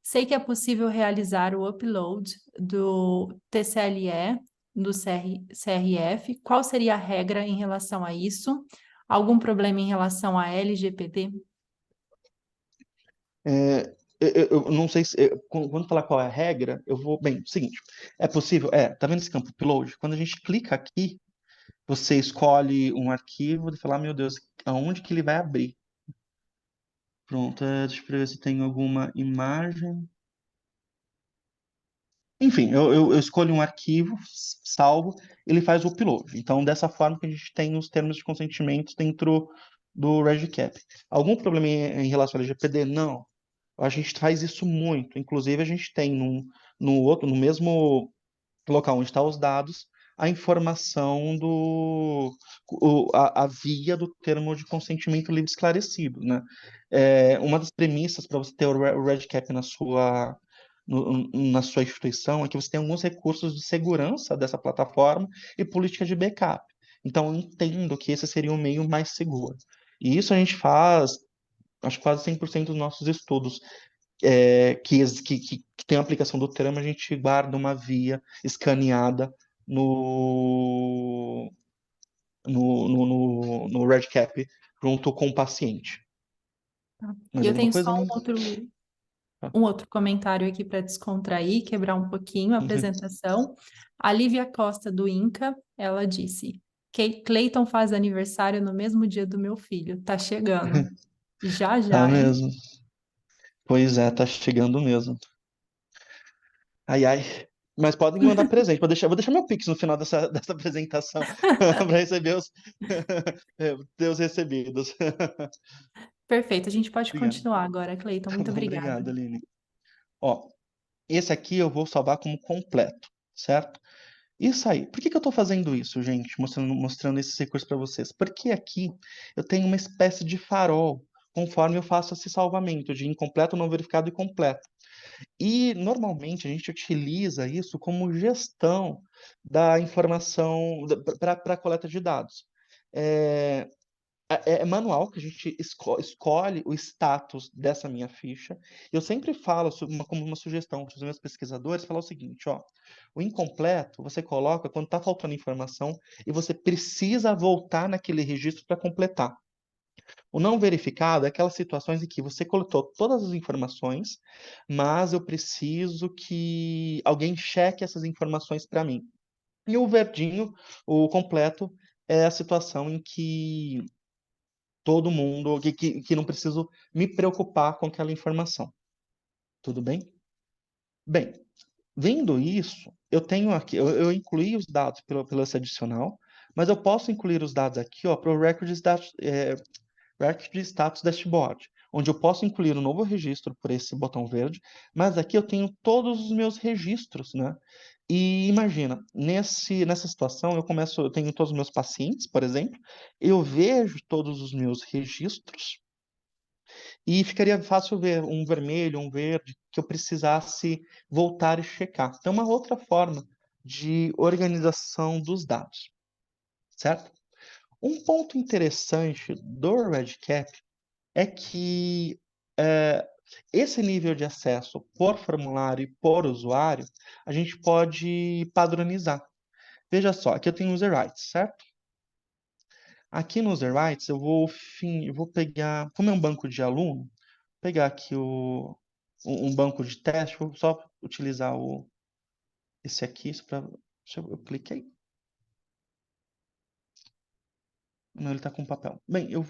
sei que é possível realizar o upload do TCLE, do CRF. Qual seria a regra em relação a isso? Algum problema em relação a LGPD? Eu não sei se. Quando falar qual é a regra, eu vou. Bem, seguinte: é possível? Tá vendo esse campo upload? Quando a gente clica aqui, você escolhe um arquivo e fala, meu Deus, aonde que ele vai abrir? Pronto, deixa eu ver se tem alguma imagem. Enfim, eu escolho um arquivo, salvo, ele faz o upload. Então, dessa forma que a gente tem os termos de consentimento dentro do RegCap. Algum problema em relação ao LGPD? Não. A gente faz isso muito. Inclusive, a gente tem no mesmo local onde estão os dados, a informação a via do termo de consentimento livre esclarecido, né? Uma das premissas para você ter o RegCap na sua instituição é que você tem alguns recursos de segurança dessa plataforma e política de backup. Então, eu entendo que esse seria o meio mais seguro. E isso a gente faz, acho que quase 100% dos nossos estudos que tem a aplicação do termo, a gente guarda uma via escaneada no, no REDCap junto com o paciente. Tá. Mais Eu alguma tenho coisa, só Aline? um outro comentário aqui para descontrair, quebrar um pouquinho a apresentação. A Lívia Costa, do INCA, ela disse: Cleiton faz aniversário no mesmo dia do meu filho. Tá chegando. Já, Tá já, hein? mesmo. Pois é, tá chegando mesmo. Ai, ai. Mas podem mandar presente. Vou deixar meu Pix no final dessa apresentação para receber os recebidos. Perfeito, a gente pode Obrigado. continuar agora, Cleiton. Tá Muito bom, obrigada. obrigado, Aline. Ó, esse aqui eu vou salvar como completo, certo? Isso aí. Por que que eu estou fazendo isso, gente? Mostrando esses recursos para vocês. Porque aqui eu tenho uma espécie de farol conforme eu faço esse salvamento de incompleto, não verificado e completo. E normalmente a gente utiliza isso como gestão da informação para coleta de dados. É, é manual que a gente escolhe o status dessa minha ficha. Eu sempre falo como uma sugestão para os meus pesquisadores, falar o seguinte, ó, o incompleto você coloca quando está faltando informação e você precisa voltar naquele registro para completar. O não verificado é aquelas situações em que você coletou todas as informações, mas eu preciso que alguém cheque essas informações para mim. E o verdinho, o completo, é a situação em que todo mundo, que não preciso me preocupar com aquela informação. Tudo bem? Bem, vendo isso, eu tenho aqui, eu incluí os dados pelo esse adicional, mas eu posso incluir os dados aqui para o Record Status Dashboard, onde eu posso incluir um novo registro por esse botão verde, mas aqui eu tenho todos os meus registros, né? E imagina, nessa situação eu tenho todos os meus pacientes, por exemplo, eu vejo todos os meus registros e ficaria fácil ver um vermelho, um verde, que eu precisasse voltar e checar. Então, uma outra forma de organização dos dados, certo? Um ponto interessante do REDCap é que esse nível de acesso por formulário e por usuário, a gente pode padronizar. Veja só, aqui eu tenho user rights, certo? Aqui no user rights eu vou pegar, como é um banco de aluno, pegar aqui um banco de teste, vou só utilizar esse aqui, eu cliquei. Não, ele está com papel. Bem, eu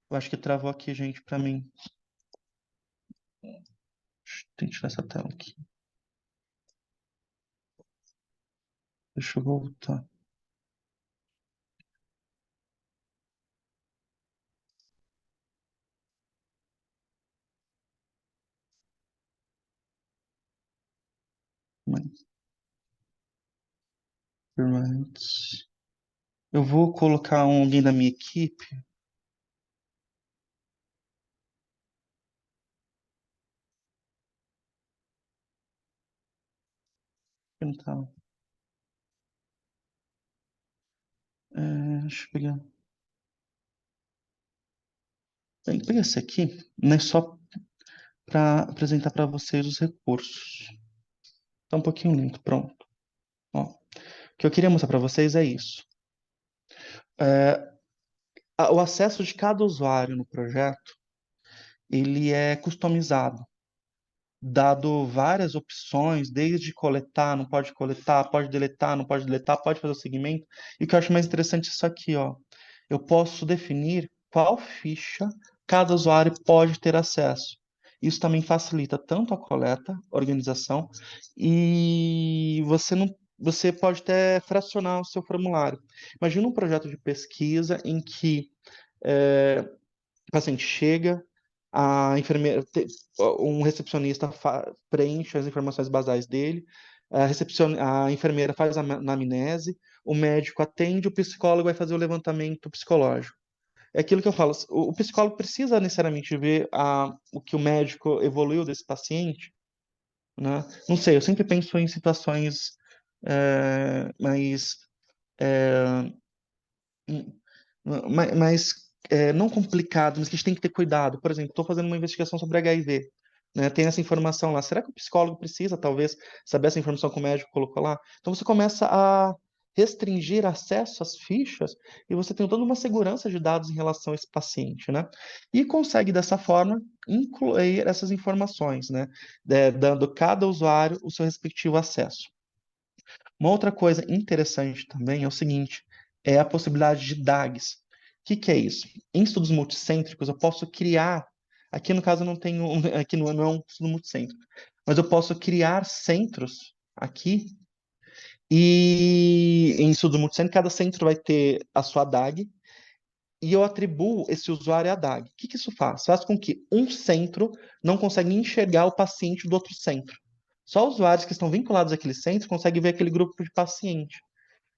acho que travou aqui, gente, para mim. Tem que tirar essa tela aqui. Deixa eu voltar. Rights. Eu vou colocar alguém da minha equipe que não tá. Deixa eu pegar. Bem, pega esse aqui, né? Só para apresentar para vocês os recursos. Tá um pouquinho lento, pronto. Ó, o que eu queria mostrar para vocês é isso. O acesso de cada usuário no projeto, ele é customizado, dado várias opções, desde coletar, não pode coletar, pode deletar, não pode deletar, pode fazer o segmento. E o que eu acho mais interessante é isso aqui, ó. Eu posso definir qual ficha cada usuário pode ter acesso. Isso também facilita tanto a coleta, organização, e você pode até fracionar o seu formulário. Imagina um projeto de pesquisa em que o paciente chega, a enfermeira, um recepcionista preenche as informações basais dele, a enfermeira faz a anamnese, o médico atende, o psicólogo vai fazer o levantamento psicológico. É aquilo que eu falo, o psicólogo precisa necessariamente ver o que o médico evoluiu desse paciente, né? Não sei, eu sempre penso em situações mais não complicado, mas que a gente tem que ter cuidado. Por exemplo, estou fazendo uma investigação sobre HIV, né? Tem essa informação lá. Será que o psicólogo precisa, talvez, saber essa informação que o médico colocou lá? Então você começa a restringir acesso às fichas e você tem toda uma segurança de dados em relação a esse paciente, né? E consegue, dessa forma, incluir essas informações, né? Dando cada usuário o seu respectivo acesso. Uma outra coisa interessante também é o seguinte, é a possibilidade de DAGs. O que é isso? Em estudos multicêntricos, eu posso criar, aqui no caso eu não tenho, aqui não é um estudo multicêntrico, mas eu posso criar centros aqui, e em estudos multicêntricos, cada centro vai ter a sua DAG, e eu atribuo esse usuário à DAG. O que isso faz? Faz com que um centro não consiga enxergar o paciente do outro centro. Só usuários que estão vinculados àquele centro conseguem ver aquele grupo de paciente.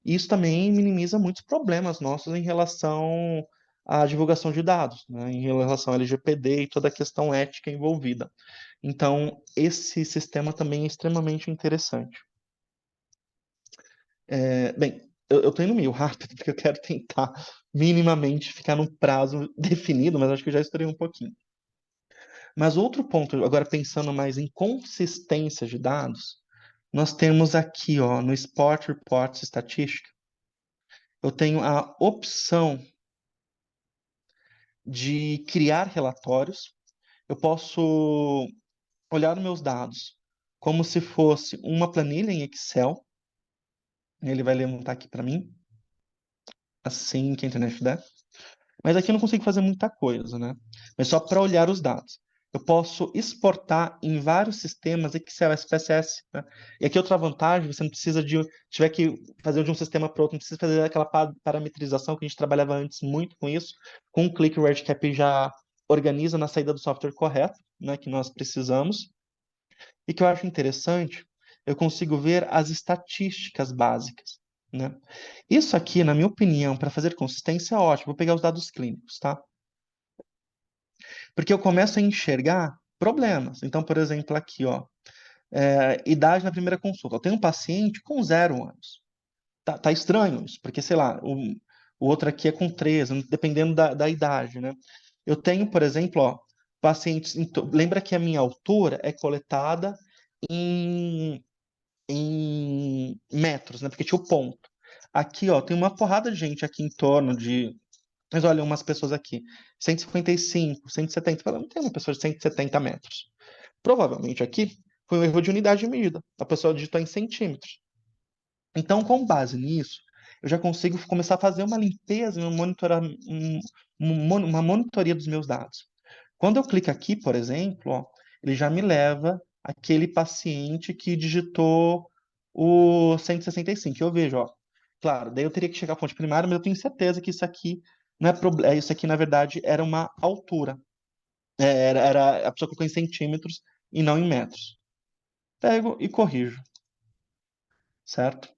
E isso também minimiza muitos problemas nossos em relação à divulgação de dados, né? Em relação ao LGPD e toda a questão ética envolvida. Então, esse sistema também é extremamente interessante. Bem, eu estou indo meio rápido, porque eu quero tentar minimamente ficar num prazo definido, mas acho que eu já estourei um pouquinho. Mas outro ponto, agora pensando mais em consistência de dados, nós temos aqui, ó, no Spot Reports Estatística, eu tenho a opção de criar relatórios. Eu posso olhar os meus dados como se fosse uma planilha em Excel. Ele vai levantar aqui para mim, assim que a internet der. Mas aqui eu não consigo fazer muita coisa, né? Mas só para olhar os dados. Eu posso exportar em vários sistemas Excel, SPSS, né? E aqui outra vantagem, você não precisa tiver que fazer de um sistema para outro, não precisa fazer aquela parametrização que a gente trabalhava antes muito com isso. Com um clique, o RedCap já organiza na saída do software correto, né, que nós precisamos. E que eu acho interessante, eu consigo ver as estatísticas básicas, né? Isso aqui, na minha opinião, para fazer consistência é ótimo. Vou pegar os dados clínicos, tá? Porque eu começo a enxergar problemas. Então, por exemplo, aqui, ó, idade na primeira consulta. Eu tenho um paciente com 0 anos. Tá estranho isso, porque, sei lá, o outro aqui é com 13, dependendo da idade, né? Eu tenho, por exemplo, ó, pacientes. Lembra que a minha altura é coletada em metros, né? Porque tinha o ponto. Aqui, ó, tem uma porrada de gente aqui em torno de. Mas olha, umas pessoas aqui, 155, 170. Fala, não tem uma pessoa de 170 metros. Provavelmente aqui foi um erro de unidade de medida. A pessoa digitou em centímetros. Então, com base nisso, eu já consigo começar a fazer uma limpeza, uma monitoria dos meus dados. Quando eu clico aqui, por exemplo, ó, ele já me leva aquele paciente que digitou o 165. Eu vejo, ó, claro, daí eu teria que chegar à fonte primária, mas eu tenho certeza que isso aqui não é problema. Isso aqui, na verdade, era uma altura. A pessoa colocou em centímetros e não em metros. Pego e corrijo, certo?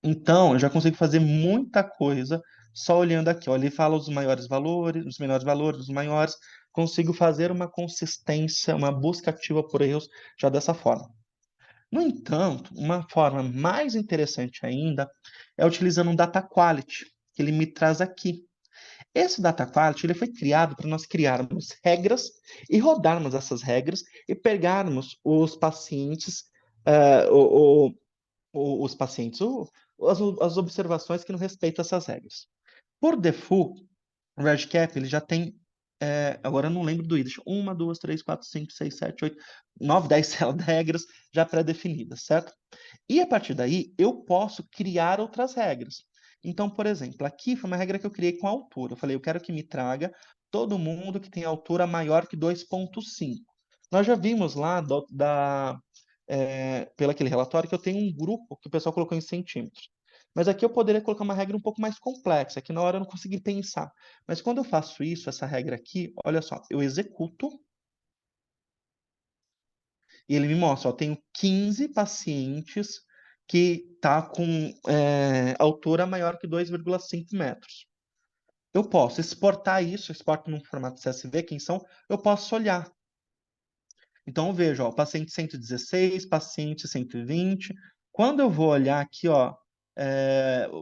Então, eu já consigo fazer muita coisa só olhando aqui. Ó, ele fala os maiores valores, os menores valores, os maiores. Consigo fazer uma consistência, uma busca ativa por erros já dessa forma. No entanto, uma forma mais interessante ainda é utilizando um data quality, que ele me traz aqui. Esse data quality ele foi criado para nós criarmos regras e rodarmos essas regras e pegarmos os pacientes, os pacientes, as observações que não respeitam essas regras. Por default, o REDCap ele já tem, agora eu não lembro do IDES, 1, 2, 3, 4, 5, 6, 7, 8, 9, 10 regras já pré-definidas, certo? E a partir daí, eu posso criar outras regras. Então, por exemplo, aqui foi uma regra que eu criei com a altura. Eu falei, eu quero que me traga todo mundo que tem altura maior que 2,5. Nós já vimos lá pelo aquele relatório que eu tenho um grupo que o pessoal colocou em centímetros. Mas aqui eu poderia colocar uma regra um pouco mais complexa, que na hora eu não consegui pensar. Mas quando eu faço isso, essa regra aqui, olha só, eu executo e ele me mostra, ó, tenho 15 pacientes que tá com altura maior que 2,5 metros. Eu posso exportar isso, exporto num formato CSV, quem são, eu posso olhar. Então eu vejo, ó, paciente 116, paciente 120. Quando eu vou olhar aqui, ó,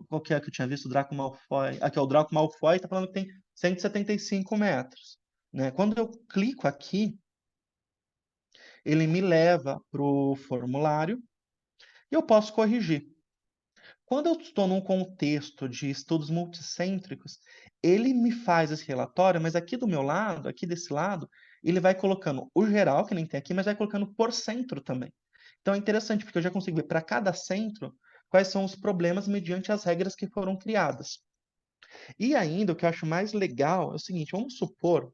qual que é que eu tinha visto? O Draco Malfoy. Aqui, ó, o Draco Malfoy está falando que tem 175 metros. Né? Quando eu clico aqui, ele me leva para o formulário e eu posso corrigir. Quando eu estou num contexto de estudos multicêntricos, ele me faz esse relatório, mas aqui do meu lado, aqui desse lado, ele vai colocando o geral, que nem tem aqui, mas vai colocando por centro também. Então é interessante, porque eu já consigo ver para cada centro quais são os problemas mediante as regras que foram criadas. E ainda, o que eu acho mais legal é o seguinte, vamos supor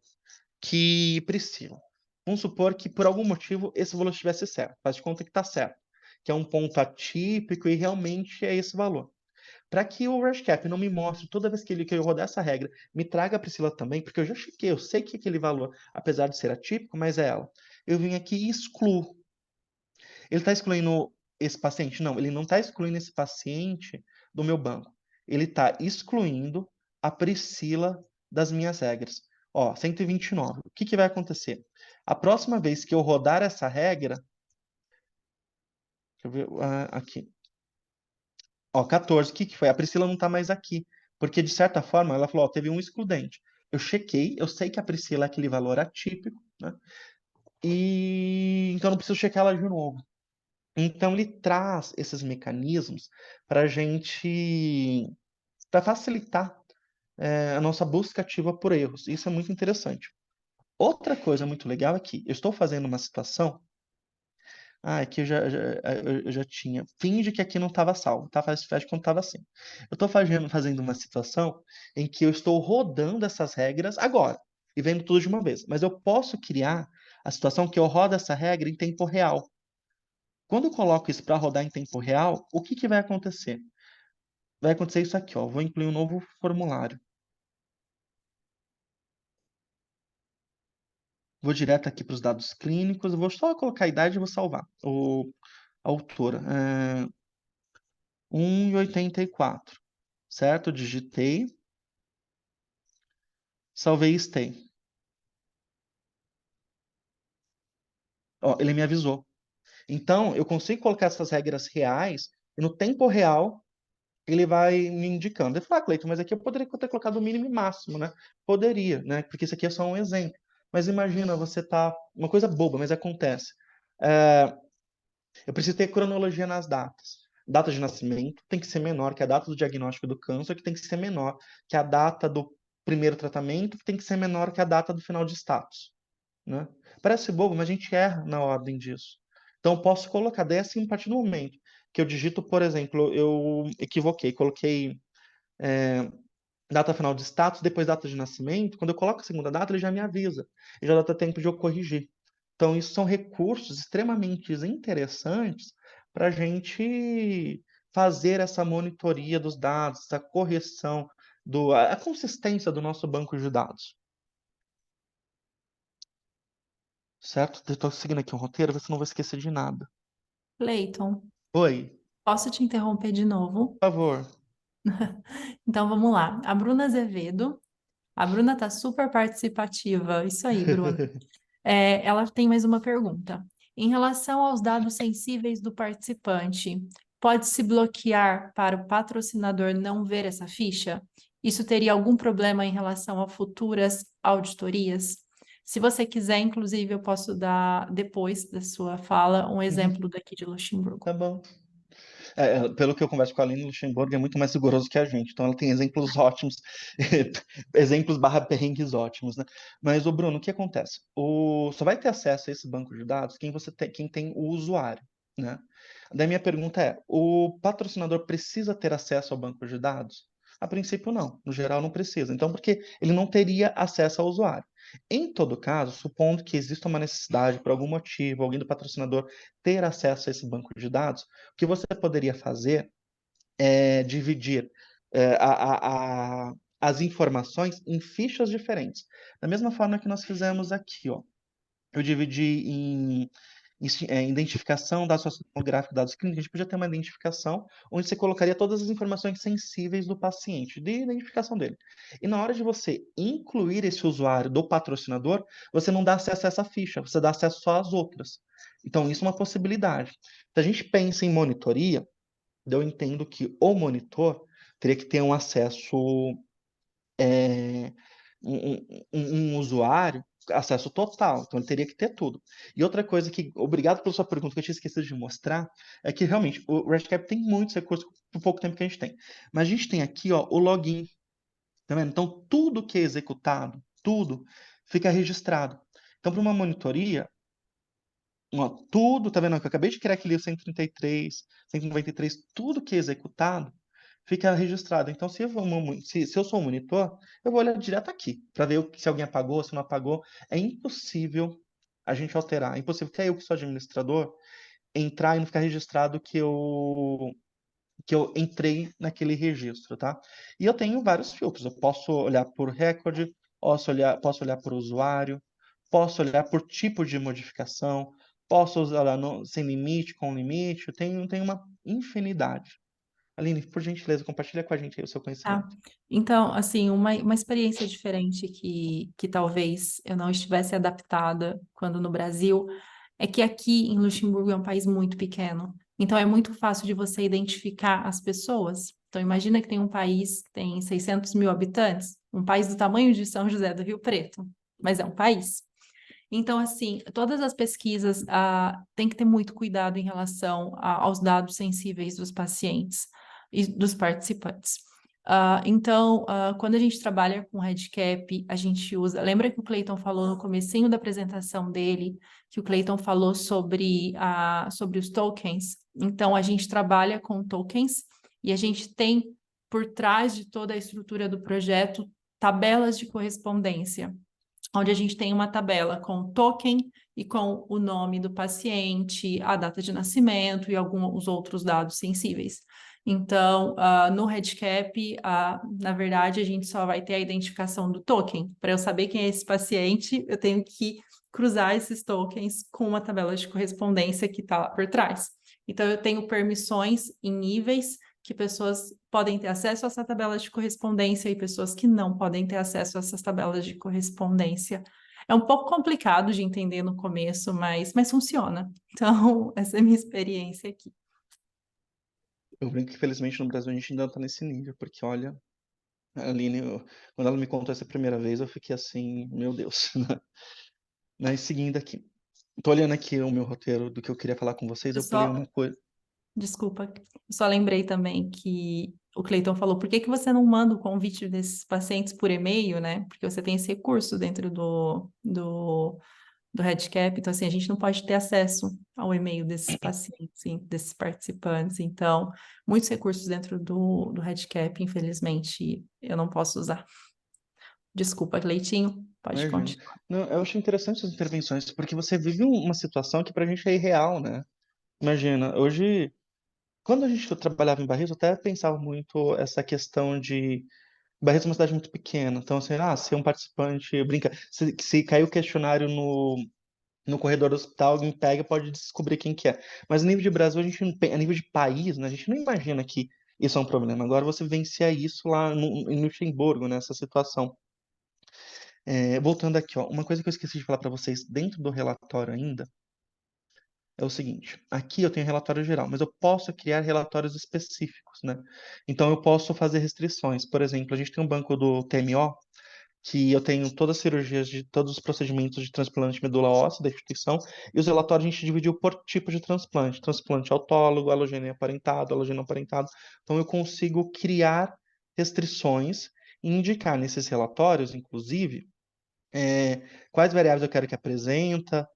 que Priscila, vamos supor que por algum motivo esse valor estivesse certo, faz de conta que está certo, que é um ponto atípico e realmente é esse valor. Para que o RashCap não me mostre toda vez que eu rodar essa regra, me traga a Priscila também, porque eu já chequei, eu sei que aquele valor, apesar de ser atípico, mas é ela. Eu vim aqui e excluo. Ele está excluindo esse paciente? Não, ele não está excluindo esse paciente do meu banco. Ele está excluindo a Priscila das minhas regras. Ó, 129. O que vai acontecer? A próxima vez que eu rodar essa regra, deixa eu ver aqui. Ó, 14, o que foi? A Priscila não está mais aqui, porque de certa forma ela falou, ó, teve um excludente. Eu chequei, eu sei que a Priscila é aquele valor atípico, né? E então não preciso checar ela de novo. Então ele traz esses mecanismos para gente, para facilitar a nossa busca ativa por erros. Isso é muito interessante. Outra coisa muito legal é que eu estou fazendo uma situação. Aqui eu já tinha. Finge que aqui não estava salvo, tá? Faz quando estava assim. Eu estou fazendo uma situação em que eu estou rodando essas regras agora e vendo tudo de uma vez. Mas eu posso criar a situação que eu rodo essa regra em tempo real. Quando eu coloco isso para rodar em tempo real, o que vai acontecer? Vai acontecer isso aqui, ó. Vou incluir um novo formulário. Vou direto aqui para os dados clínicos. Eu vou só colocar a idade e vou salvar. A altura. 1,84. Certo? Digitei. Salvei e stay. Ó, ele me avisou. Então, eu consigo colocar essas regras reais e no tempo real ele vai me indicando. Eu falo, Cleiton, mas aqui eu poderia ter colocado o mínimo e máximo, né? Poderia, né? Porque isso aqui é só um exemplo. Mas imagina, você tá... Uma coisa boba, mas acontece. Eu preciso ter cronologia nas datas. Data de nascimento tem que ser menor que a data do diagnóstico do câncer, que tem que ser menor que a data do primeiro tratamento, que tem que ser menor que a data do final de status, né? Parece bobo, mas a gente erra na ordem disso. Então, eu posso colocar dessa a partir do momento que eu digito, por exemplo, eu equivoquei, coloquei data final de status, depois data de nascimento. Quando eu coloco a segunda data, ele já me avisa. E já dá tempo de eu corrigir. Então, isso são recursos extremamente interessantes para a gente fazer essa monitoria dos dados, essa correção, a consistência do nosso banco de dados. Certo? Estou seguindo aqui um roteiro, ver se não vou esquecer de nada. Cleiton, Oi, posso te interromper de novo? por favor. Então vamos lá. A Bruna Azevedo. A Bruna está super participativa. Isso aí, Bruna. Ela tem mais uma pergunta. Em relação aos dados sensíveis do participante, pode-se bloquear para o patrocinador não ver essa ficha? Isso teria algum problema em relação a futuras auditorias? Se você quiser, inclusive, eu posso dar, depois da sua fala, um exemplo daqui de Luxemburgo. Tá bom. Pelo que eu converso com a Aline, Luxemburgo é muito mais rigoroso que a gente, então ela tem exemplos ótimos, exemplos barra perrengues ótimos, né? Mas, o Bruno, o que acontece? Só vai ter acesso a esse banco de dados quem tem o usuário, né? Daí minha pergunta é, o patrocinador precisa ter acesso ao banco de dados? A princípio, não. No geral, não precisa. Então, porque ele não teria acesso ao usuário. Em todo caso, supondo que exista uma necessidade, por algum motivo, alguém do patrocinador ter acesso a esse banco de dados, o que você poderia fazer é dividir as informações em fichas diferentes. Da mesma forma que nós fizemos aqui, ó. Eu dividi em identificação, dados sociodemográficos, dados clínicos. A gente podia ter uma identificação onde você colocaria todas as informações sensíveis do paciente, de identificação dele. E na hora de você incluir esse usuário do patrocinador, você não dá acesso a essa ficha, você dá acesso só às outras. Então, isso é uma possibilidade. Se a gente pensa em monitoria, eu entendo que o monitor teria que ter um acesso, um usuário, acesso total, então ele teria que ter tudo. E outra coisa que, obrigado pela sua pergunta, que eu tinha esquecido de mostrar, é que realmente o ResCap tem muitos recursos por pouco tempo que a gente tem. Mas a gente tem aqui, ó, o login, tá vendo? Então tudo que é executado, tudo, fica registrado. Então, para uma monitoria, ó, tudo, tá vendo? Que eu acabei de criar aquele 133, 193, tudo que é executado fica registrado. Então, se eu sou um monitor, eu vou olhar direto aqui para ver se alguém apagou, se não apagou. É impossível a gente alterar. É impossível que eu, que sou administrador, entrar e não ficar registrado que eu entrei naquele registro, tá? E eu tenho vários filtros. Eu posso olhar por recorde, posso olhar por usuário, posso olhar por tipo de modificação, posso usar sem limite, com limite. Eu tenho uma infinidade. Aline, por gentileza, compartilha com a gente aí o seu Tá? conhecimento. Então, assim, uma experiência diferente que talvez eu não estivesse adaptada quando no Brasil, é que aqui em Luxemburgo é um país muito pequeno. Então, é muito fácil de você identificar as pessoas. Então, imagina que tem um país que tem 600 mil habitantes, um país do tamanho de São José do Rio Preto, mas é um país. Então, assim, todas as pesquisas têm que ter muito cuidado em relação aos dados sensíveis dos pacientes e dos participantes. Então, quando a gente trabalha com REDCap, a gente usa. Lembra que o Clayton falou no comecinho da apresentação dele, que o Clayton falou sobre os tokens? Então, a gente trabalha com tokens e a gente tem, por trás de toda a estrutura do projeto, tabelas de correspondência, onde a gente tem uma tabela com o token e com o nome do paciente, a data de nascimento e alguns outros dados sensíveis. Então, no REDCap, na verdade, a gente só vai ter a identificação do token. Para eu saber quem é esse paciente, eu tenho que cruzar esses tokens com uma tabela de correspondência que está lá por trás. Então, eu tenho permissões em níveis que pessoas podem ter acesso a essa tabela de correspondência e pessoas que não podem ter acesso a essas tabelas de correspondência. É um pouco complicado de entender no começo, mas funciona. Então, essa é a minha experiência aqui. Eu brinco que, felizmente, no Brasil a gente ainda não tá nesse nível, porque, olha, a Aline, quando ela me contou essa primeira vez, eu fiquei assim, meu Deus. Mas seguindo aqui. Tô olhando aqui o meu roteiro do que eu queria falar com vocês, Eu eu pulei só, uma coisa. desculpa, eu só lembrei também que o Clayton falou, por que que você não manda o convite desses pacientes por e-mail, né? Porque você tem esse recurso dentro do REDCap, então assim, a gente não pode ter acesso ao e-mail desses pacientes, sim, desses participantes, então, muitos recursos dentro do REDCap, infelizmente, eu não posso usar. Desculpa, Cleitinho, pode Imagina. continuar. Não, eu acho interessante as intervenções, porque você vive uma situação que pra gente é irreal, né? Imagina, hoje, quando a gente trabalhava em Barretos, eu até pensava muito essa questão de Barretos é uma cidade muito pequena, então assim, se um participante brinca, se cair o questionário no corredor do hospital, alguém pega e pode descobrir quem que é. Mas a nível de Brasil, a nível de país, né, a gente não imagina que isso é um problema. Agora você vivencia isso lá em Luxemburgo, nessa situação. Voltando aqui, ó, uma coisa que eu esqueci de falar para vocês dentro do relatório ainda, é o seguinte, aqui eu tenho relatório geral, mas eu posso criar relatórios específicos, né? Então eu posso fazer restrições. Por exemplo, a gente tem um banco do TMO, que eu tenho todas as cirurgias de todos os procedimentos de transplante de medula óssea da instituição, e os relatórios a gente dividiu por tipo de transplante, transplante autólogo, halogênio aparentado, halogênio não aparentado. Então eu consigo criar restrições e indicar nesses relatórios, inclusive, quais variáveis eu quero que apresenta.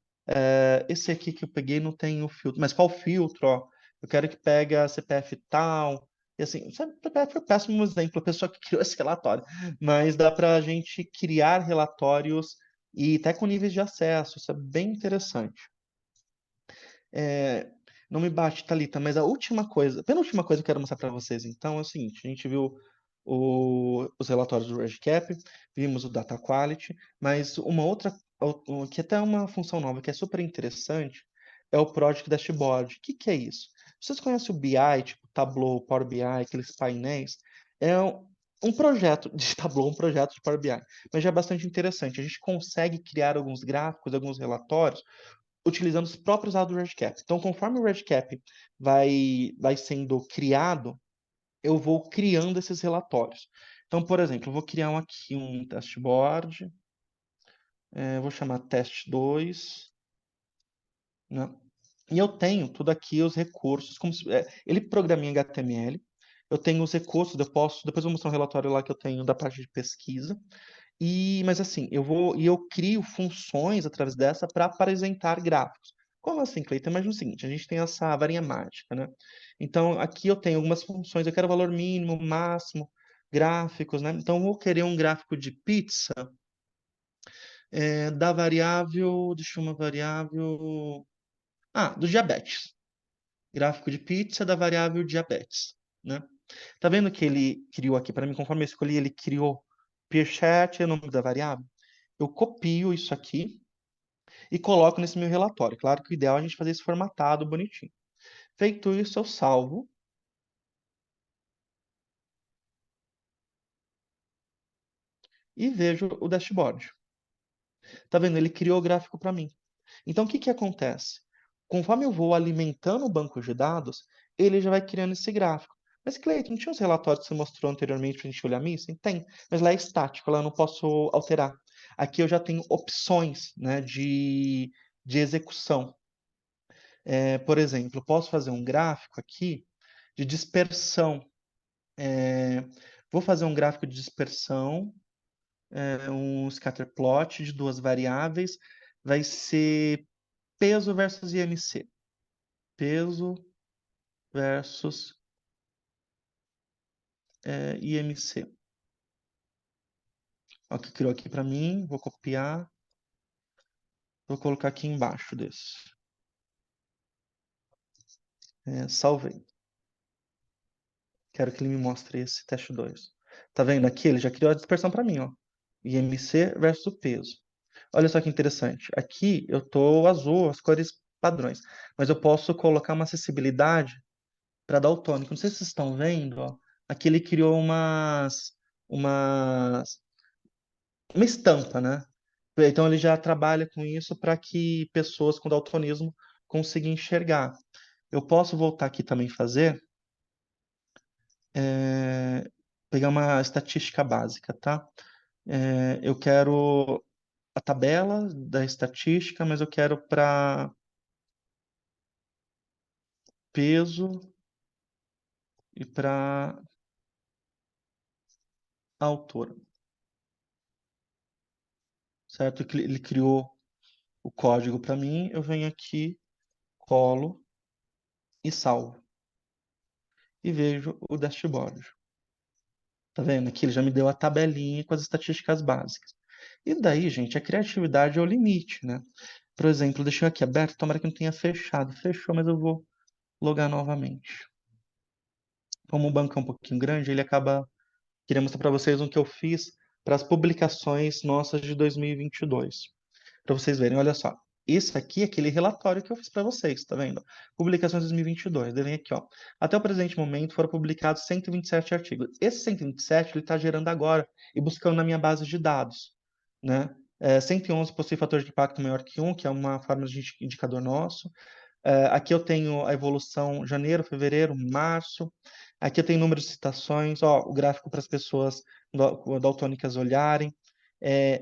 Esse aqui que eu peguei não tem o filtro, mas qual filtro, ó? Eu quero que pegue a CPF tal. E assim, CPF foi um péssimo exemplo, a pessoa que criou esse relatório. Mas dá para a gente criar relatórios e até com níveis de acesso, isso é bem interessante. Não me bate, Thalita, mas a última coisa, a penúltima coisa que eu quero mostrar para vocês, então, é o seguinte, a gente viu os relatórios do RegCap, vimos o Data Quality, mas uma outra, que até é uma função nova, que é super interessante, é o Project Dashboard. O que que é isso? Vocês conhecem o BI, tipo Tableau, Power BI, aqueles painéis? É um projeto de Tableau, um projeto de Power BI, mas já é bastante interessante. A gente consegue criar alguns gráficos, alguns relatórios, utilizando os próprios dados do RegCap. Então, conforme o RegCap vai sendo criado, eu vou criando esses relatórios. Então, por exemplo, eu vou criar aqui um dashboard, vou chamar teste 2, né? E eu tenho tudo aqui, os recursos, ele programa em HTML, eu tenho os recursos, depois eu vou mostrar um relatório lá que eu tenho da parte de pesquisa, mas assim, eu crio funções através dessa para apresentar gráficos. Como assim, Cleiton? Imagina o seguinte, a gente tem essa varinha mágica, né? Então, aqui eu tenho algumas funções, eu quero valor mínimo, máximo, gráficos, né? Então, eu vou querer um gráfico de pizza da variável, deixa uma variável... do diabetes. Gráfico de pizza da variável diabetes, né? Tá vendo que ele criou aqui para mim, conforme eu escolhi, ele criou Pearchat, é o nome da variável. Eu copio isso aqui e coloco nesse meu relatório. Claro que o ideal é a gente fazer isso formatado, bonitinho. Feito isso, eu salvo. E vejo o dashboard. Tá vendo? Ele criou o gráfico para mim. Então, o que que acontece? Conforme eu vou alimentando o banco de dados, ele já vai criando esse gráfico. Mas, Cleiton, não tinha os relatórios que você mostrou anteriormente para a gente olhar isso? Tem, mas lá é estático, lá eu não posso alterar. Aqui eu já tenho opções, né, de execução. Por exemplo, eu posso fazer um gráfico aqui de dispersão. Vou fazer um gráfico de dispersão, um scatter plot de duas variáveis. Vai ser peso versus IMC. Peso versus IMC. Ó, que criou aqui para mim. Vou copiar. Vou colocar aqui embaixo desse. Salvei. Quero que ele me mostre esse teste 2. Tá vendo aqui? Ele já criou a dispersão para mim, ó. IMC versus o peso. Olha só que interessante. Aqui eu tô azul, as cores padrões. Mas eu posso colocar uma acessibilidade para daltônico. Não sei se vocês estão vendo, ó. Aqui ele criou umas, uma estampa, né? Então ele já trabalha com isso para que pessoas com daltonismo consigam enxergar. Eu posso voltar aqui também e fazer, pegar uma estatística básica, tá? Eu quero a tabela da estatística, mas eu quero para peso e para altura, certo? Ele criou o código para mim, eu venho aqui, colo e salvo. E vejo o dashboard. Tá vendo? Aqui ele já me deu a tabelinha com as estatísticas básicas. E daí, gente, a criatividade é o limite, né? Por exemplo, deixei aqui aberto, tomara que não tenha fechado. Fechou, mas eu vou logar novamente. Como o banco é um pouquinho grande, ele acaba... Queria mostrar para vocês o que eu fiz para as publicações nossas de 2022. Para vocês verem, olha só. Isso aqui é aquele relatório que eu fiz para vocês, tá vendo? Publicações 2022, ele vem aqui, ó. Até o presente momento foram publicados 127 artigos. Esse 127 ele está gerando agora e buscando na minha base de dados, né? 111 possui fator de impacto maior que 1, que é uma forma de indicador nosso. Aqui eu tenho a evolução janeiro, fevereiro, março. Aqui eu tenho número de citações, ó, o gráfico para as pessoas daltônicas olharem.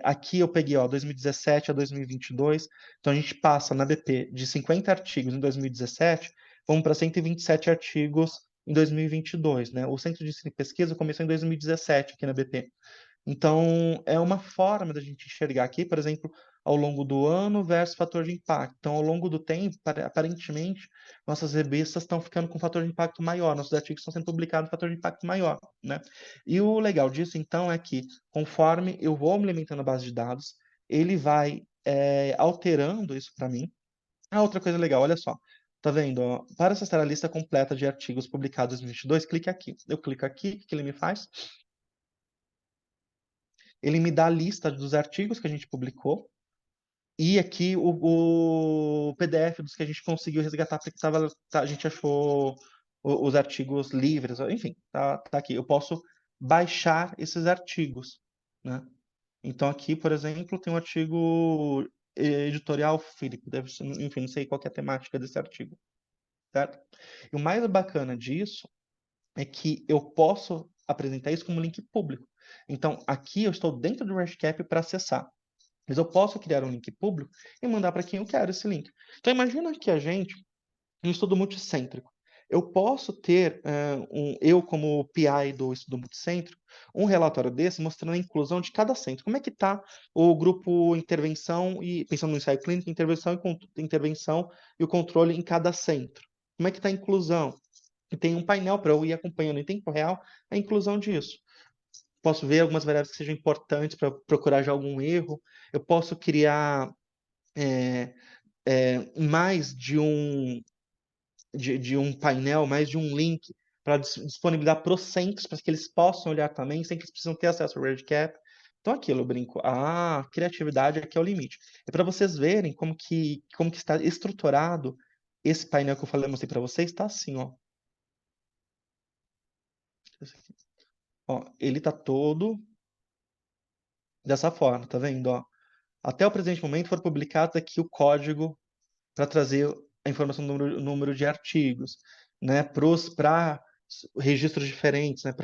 Aqui eu peguei, ó, 2017 a 2022. Então a gente passa na BP de 50 artigos em 2017, vamos para 127 artigos em 2022, né? O Centro de Ensino e Pesquisa começou em 2017 aqui na BP. Então, é uma forma da gente enxergar aqui, por exemplo, ao longo do ano versus fator de impacto. Então, ao longo do tempo, aparentemente, nossas revistas estão ficando com fator de impacto maior, nossos artigos estão sendo publicados com fator de impacto maior, né? E o legal disso, então, é que conforme eu vou alimentando a base de dados, ele vai alterando isso para mim. Outra coisa legal, olha só. Tá vendo? Ó? Para acessar a lista completa de artigos publicados em 2022, clique aqui. Eu clico aqui, o que ele me faz? Ele me dá a lista dos artigos que a gente publicou e aqui o PDF dos que a gente conseguiu resgatar, porque a gente achou os artigos livres, enfim, tá aqui. Eu posso baixar esses artigos, né? Então aqui, por exemplo, tem um artigo editorial Philip, enfim, não sei qual que é a temática desse artigo, certo? E o mais bacana disso é que eu posso apresentar isso como link público. Então, aqui eu estou dentro do RESTCap para acessar. Mas eu posso criar um link público e mandar para quem eu quero esse link. Então, imagina que a gente, um estudo multicêntrico, eu posso ter, eu como PI do estudo multicêntrico, um relatório desse mostrando a inclusão de cada centro. Como é que está o grupo intervenção, e pensando no ensaio clínico, intervenção e o controle em cada centro. Como é que está a inclusão? E tem um painel para eu ir acompanhando em tempo real a inclusão disso. Posso ver algumas variáveis que sejam importantes para procurar já algum erro. Eu posso criar mais de um painel, mais de um link para disponibilizar para os centros, para que eles possam olhar também, sem que eles precisam ter acesso ao REDCap. Então, aquilo eu brinco, a criatividade aqui é o limite. É para vocês verem como que está estruturado esse painel que eu falei, mostrei para vocês, está assim, ó. Ó, ele tá todo dessa forma, tá vendo? Ó, até o presente momento foram publicados aqui o código para trazer a informação do número de artigos, né? Para registros diferentes, né?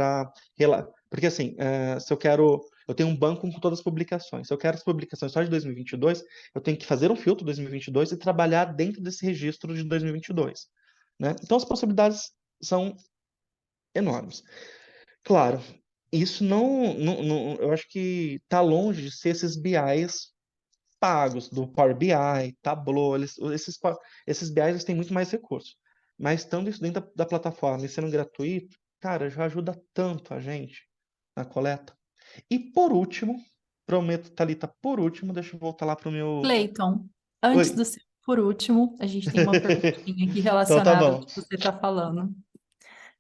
Porque assim, se eu tenho um banco com todas as publicações. Se eu quero as publicações só de 2022, eu tenho que fazer um filtro 2022 e trabalhar dentro desse registro de 2022, né? Então as possibilidades são enormes. Claro, isso eu acho que está longe de ser esses BIs pagos, do Power BI, Tableau, esses BIs eles têm muito mais recursos. Mas estando isso dentro da plataforma e sendo gratuito, cara, já ajuda tanto a gente na coleta. E por último, prometo, Thalita, por último, deixa eu voltar lá para o meu... Cleiton, antes do Oi, seu por último, a gente tem uma perguntinha aqui então tá relacionada ao bom. que você está falando.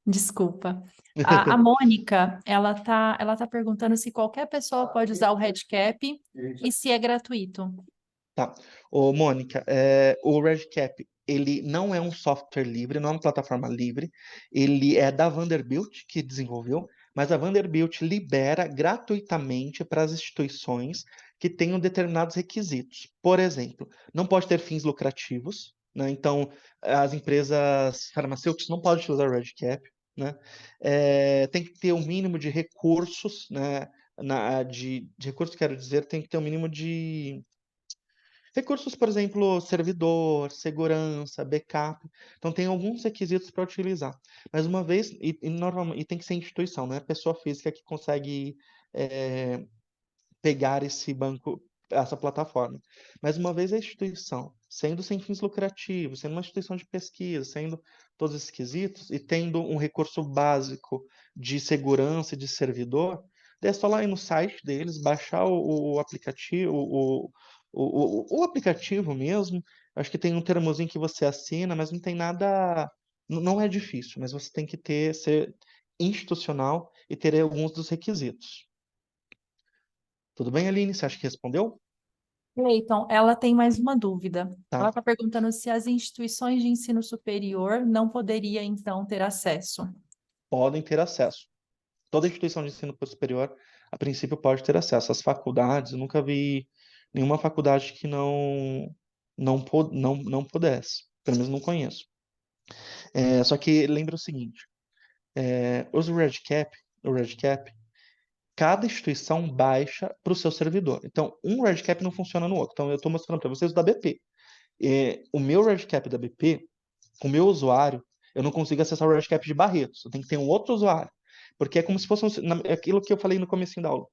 Desculpa. A Mônica, ela tá perguntando se qualquer pessoa pode usar o REDCap e se é gratuito. Tá. Ô, Mônica, o REDCap, ele não é um software livre, não é uma plataforma livre, ele é da Vanderbilt que desenvolveu, mas a Vanderbilt libera gratuitamente para as instituições que tenham determinados requisitos. Por exemplo, não pode ter fins lucrativos, né? Então, as empresas farmacêuticas não podem utilizar o REDCap, né? Tem que ter um mínimo de recursos, né? De recursos, quero dizer, tem que ter um mínimo de recursos, por exemplo, servidor, segurança, backup. Então, tem alguns requisitos para utilizar. Mas uma vez, normalmente, e tem que ser instituição, não é pessoa física que consegue pegar esse banco, essa plataforma. Mas uma vez a instituição, sendo sem fins lucrativos, sendo uma instituição de pesquisa, sendo todos esses quesitos, e tendo um recurso básico de segurança e de servidor, é só lá ir no site deles, baixar o aplicativo, o aplicativo mesmo. Acho que tem um termozinho que você assina, mas não tem nada. Não é difícil, mas você tem que ser institucional e ter alguns dos requisitos. Tudo bem, Aline? Você acha que respondeu? Cleiton, ela tem mais uma dúvida. Tá. Ela está perguntando se as instituições de ensino superior não poderiam, então, ter acesso. Podem ter acesso. Toda instituição de ensino superior, a princípio, pode ter acesso. As faculdades, eu nunca vi nenhuma faculdade que não pudesse. Pelo menos não conheço. Só que lembra o seguinte, o REDCap, cada instituição baixa para o seu servidor. Então, um REDCap não funciona no outro. Então, eu estou mostrando para vocês o da BP. O meu REDCap da BP, com o meu usuário, eu não consigo acessar o REDCap de Barretos. Eu tenho que ter um outro usuário. Porque é como se fosse aquilo que eu falei no comecinho da aula.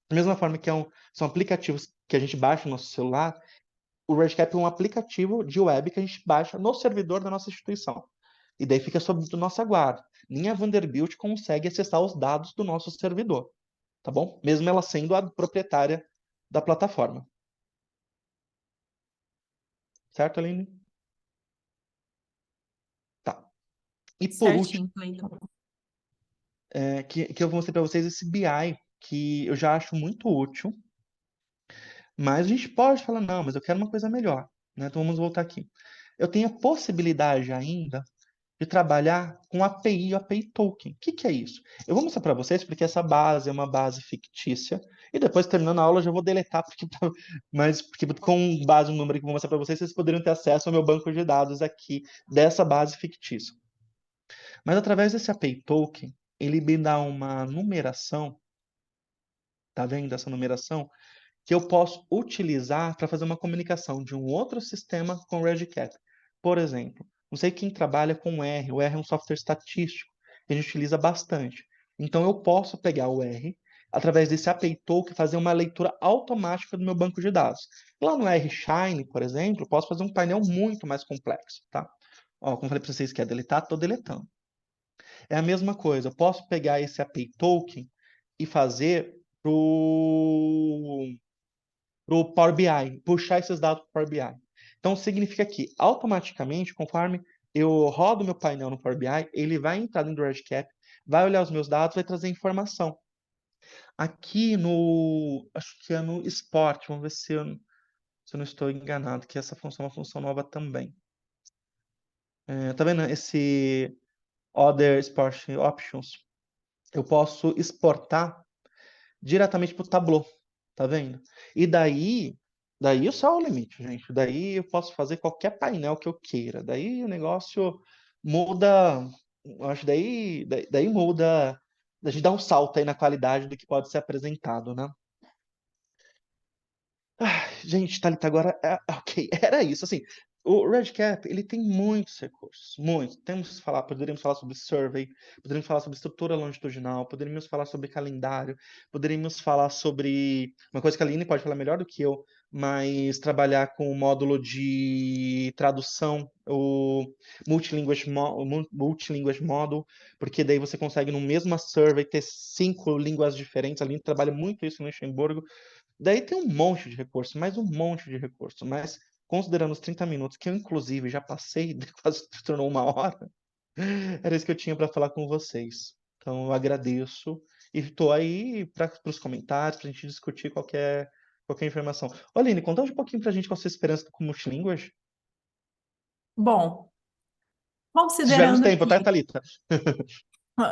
Da mesma forma que são aplicativos que a gente baixa no nosso celular, o REDCap é um aplicativo de web que a gente baixa no servidor da nossa instituição. E daí fica sob nossa guarda. Nem a Vanderbilt consegue acessar os dados do nosso servidor, tá bom? Mesmo ela sendo a proprietária da plataforma. Certo, Aline? Tá. E por último, Certinho, Cleiton. que eu vou mostrar para vocês esse BI, que eu já acho muito útil, mas a gente pode falar, não, mas eu quero uma coisa melhor, né? Então vamos voltar aqui. Eu tenho a possibilidade ainda de trabalhar com API, o API Token. O que é isso? Eu vou mostrar para vocês porque essa base é uma base fictícia e depois, terminando a aula, eu já vou deletar, porque com base no número que eu vou mostrar para vocês, vocês poderiam ter acesso ao meu banco de dados aqui dessa base fictícia. Mas através desse API Token, ele me dá uma numeração, tá vendo essa numeração? Que eu posso utilizar para fazer uma comunicação de um outro sistema com o REDCap. Por exemplo, não sei quem trabalha com R, o R é um software estatístico que a gente utiliza bastante. Então eu posso pegar o R, através desse API Token, fazer uma leitura automática do meu banco de dados. Lá no R Shine, por exemplo, eu posso fazer um painel muito mais complexo, tá? Ó, como eu falei para vocês que é deletar, estou deletando. É a mesma coisa, eu posso pegar esse API Token e fazer pro Power BI, puxar esses dados para o Power BI. Então, significa que, automaticamente, conforme eu rodo meu painel no Power BI, ele vai entrar dentro do REDCap, vai olhar os meus dados, vai trazer informação. Aqui acho que é no Sport, vamos ver se eu não estou enganado, que essa função é uma função nova também. Tá vendo esse Other Sport Options? Eu posso exportar diretamente para o Tableau, tá vendo? E daí o céu é o limite, gente. Daí eu posso fazer qualquer painel que eu queira. Daí o negócio muda, eu acho daí muda, a gente dá um salto aí na qualidade do que pode ser apresentado, né? Gente, Thalita, agora, ok, era isso, assim, o REDCap, ele tem muitos recursos, muitos, poderíamos falar sobre survey, poderíamos falar sobre estrutura longitudinal, poderíamos falar sobre calendário, poderíamos falar sobre, uma coisa que a Aline pode falar melhor do que eu, mas trabalhar com o módulo de tradução, o Multilinguage Model, porque daí você consegue, no mesmo survey, ter 5 línguas diferentes, a Aline trabalha muito isso no Luxemburgo. Daí tem um monte de recurso, mais um monte de recurso, mas considerando os 30 minutos, que eu inclusive já passei, quase se tornou 1 hora, era isso que eu tinha para falar com vocês. Então eu agradeço e estou aí para os comentários, para a gente discutir qualquer informação. Ô, Aline, conta um pouquinho para a gente qual a sua esperança com o Multilinguage. Bom, Se tivermos considerando tempo, tá, que, Thalita?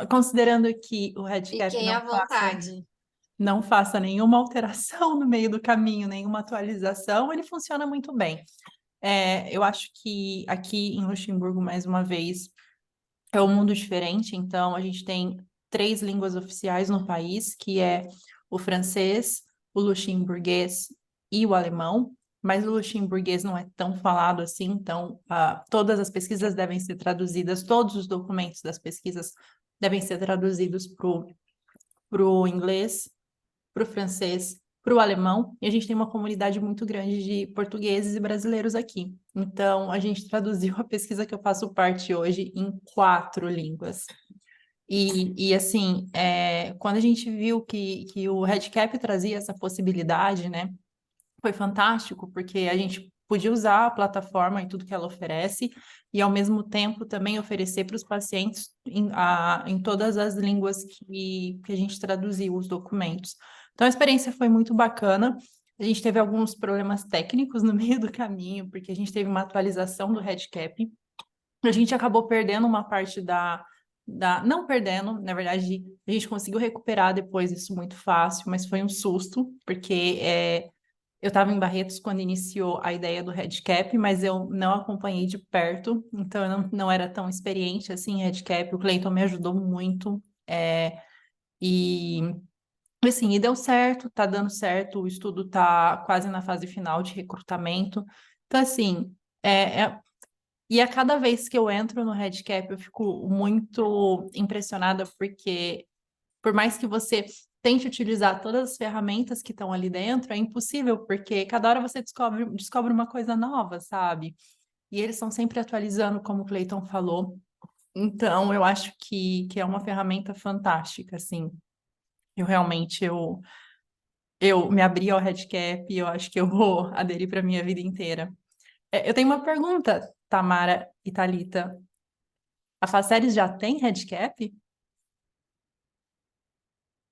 considerando que o REDCap Fiquem à vontade. não faça nenhuma alteração no meio do caminho, nenhuma atualização, ele funciona muito bem. Eu acho que aqui em Luxemburgo, mais uma vez, é um mundo diferente, então a gente tem 3 línguas oficiais no país, que é o francês, o luxemburguês e o alemão, mas o luxemburguês não é tão falado assim, então todas as pesquisas devem ser traduzidas, todos os documentos das pesquisas devem ser traduzidos para o inglês, para o francês, para o alemão, e a gente tem uma comunidade muito grande de portugueses e brasileiros aqui. Então, a gente traduziu a pesquisa que eu faço parte hoje em 4 línguas. E assim, quando a gente viu que o REDCap trazia essa possibilidade, né, foi fantástico, porque a gente podia usar a plataforma e tudo que ela oferece, e ao mesmo tempo também oferecer para os pacientes em todas as línguas que a gente traduziu os documentos. Então a experiência foi muito bacana. A gente teve alguns problemas técnicos no meio do caminho, porque a gente teve uma atualização do REDCap. A gente acabou perdendo uma parte não perdendo, na verdade, a gente conseguiu recuperar depois isso muito fácil, mas foi um susto, porque eu estava em Barretos quando iniciou a ideia do RedCap, mas eu não acompanhei de perto, então eu não era tão experiente assim em RedCap. O Cleiton me ajudou muito, e assim, e deu certo, tá dando certo, o estudo tá quase na fase final de recrutamento. Então, assim, e a cada vez que eu entro no RedCap, eu fico muito impressionada, porque por mais que você tente utilizar todas as ferramentas que estão ali dentro, é impossível, porque cada hora você descobre uma coisa nova, sabe? E eles estão sempre atualizando, como o Cleiton falou. Então, eu acho que é uma ferramenta fantástica, assim. Eu realmente, eu me abri ao RedCap e eu acho que eu vou aderir para minha vida inteira. Eu tenho uma pergunta, Tamara e Thalita. A Faceres já tem RedCap?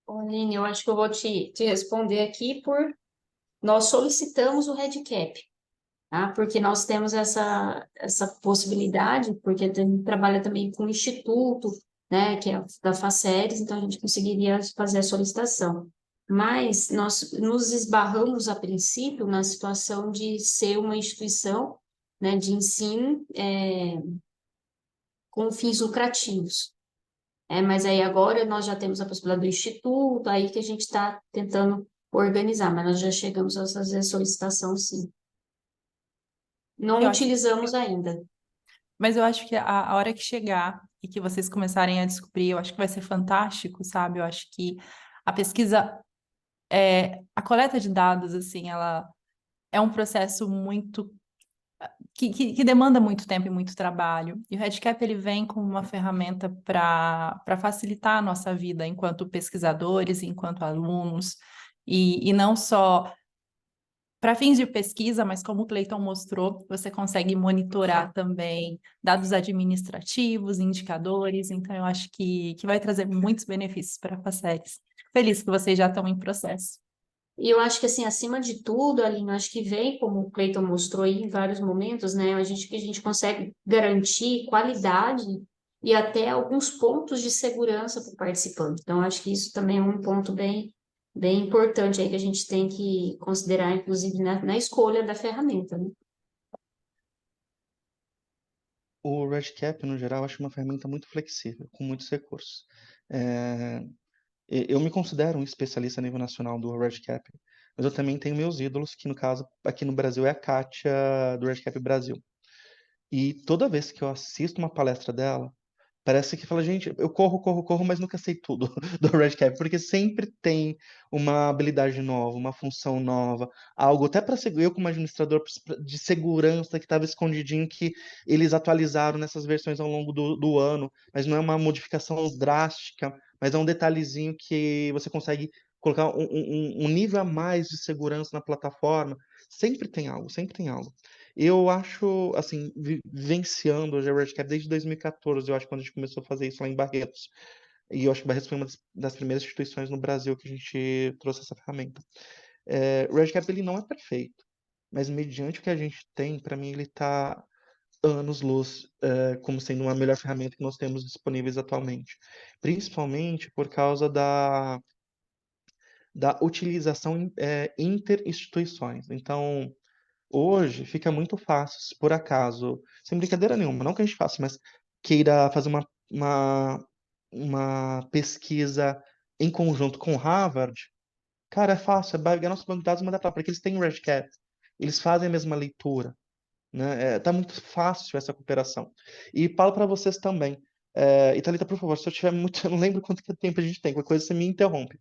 Aline, eu acho que eu vou te responder aqui nós solicitamos o RedCap, tá? Porque nós temos essa possibilidade, porque a gente trabalha também com o instituto, né, que é da Faceres, então a gente conseguiria fazer a solicitação. Mas nós nos esbarramos, a princípio, na situação de ser uma instituição, né, de ensino com fins lucrativos. Mas aí agora nós já temos a possibilidade do instituto, aí que a gente está tentando organizar, mas nós já chegamos a fazer a solicitação, sim. Não Eu acho, utilizamos ainda. mas eu acho que a hora que chegar e que vocês começarem a descobrir, eu acho que vai ser fantástico, sabe? Eu acho que a pesquisa, a coleta de dados, assim, ela é um processo muito que demanda muito tempo e muito trabalho. E o RedCap ele vem como uma ferramenta para facilitar a nossa vida enquanto pesquisadores, enquanto alunos, e não só para fins de pesquisa, mas como o Cleiton mostrou, você consegue monitorar também dados administrativos, indicadores, então eu acho que vai trazer muitos benefícios para a Faceres. Feliz que vocês já estão em processo. E eu acho que, assim, acima de tudo, Aline, eu acho que vem, como o Cleiton mostrou aí em vários momentos, né, que a gente consegue garantir qualidade e até alguns pontos de segurança para o participante. Então, eu acho que isso também é um ponto bem importante aí que a gente tem que considerar, inclusive, na escolha da ferramenta, né? O RedCap, no geral, eu acho uma ferramenta muito flexível, com muitos recursos. É, eu me considero um especialista a nível nacional do RedCap, mas eu também tenho meus ídolos, que no caso, aqui no Brasil, é a Kátia, do RedCap Brasil. E toda vez que eu assisto uma palestra dela, parece que fala, gente, eu corro, mas nunca sei tudo do RedCap, porque sempre tem uma habilidade nova, uma função nova, algo até para eu como administrador de segurança que estava escondidinho que eles atualizaram nessas versões ao longo do ano, mas não é uma modificação drástica, mas é um detalhezinho que você consegue colocar um nível a mais de segurança na plataforma. Sempre tem algo, sempre tem algo. Eu acho, assim, vivenciando o GeoRedCap desde 2014, eu acho, quando a gente começou a fazer isso lá em Barretos. E eu acho que Barretos foi uma das primeiras instituições no Brasil que a gente trouxe essa ferramenta. O RedCap, ele não é perfeito, mas mediante o que a gente tem, para mim, ele está anos-luz como sendo uma melhor ferramenta que nós temos disponíveis atualmente. Principalmente por causa da utilização inter-instituições. Então, hoje fica muito fácil, se por acaso, sem brincadeira nenhuma, não que a gente faça, mas queira fazer uma pesquisa em conjunto com Harvard, cara, é fácil, é pegar nosso banco de dados e mandar para lá, porque eles têm o RedCap, eles fazem a mesma leitura, né? Tá muito fácil essa cooperação. E falo para vocês também, e Thalita, por favor, se eu tiver muito, eu não lembro quanto que tempo a gente tem, qualquer coisa você me interrompe,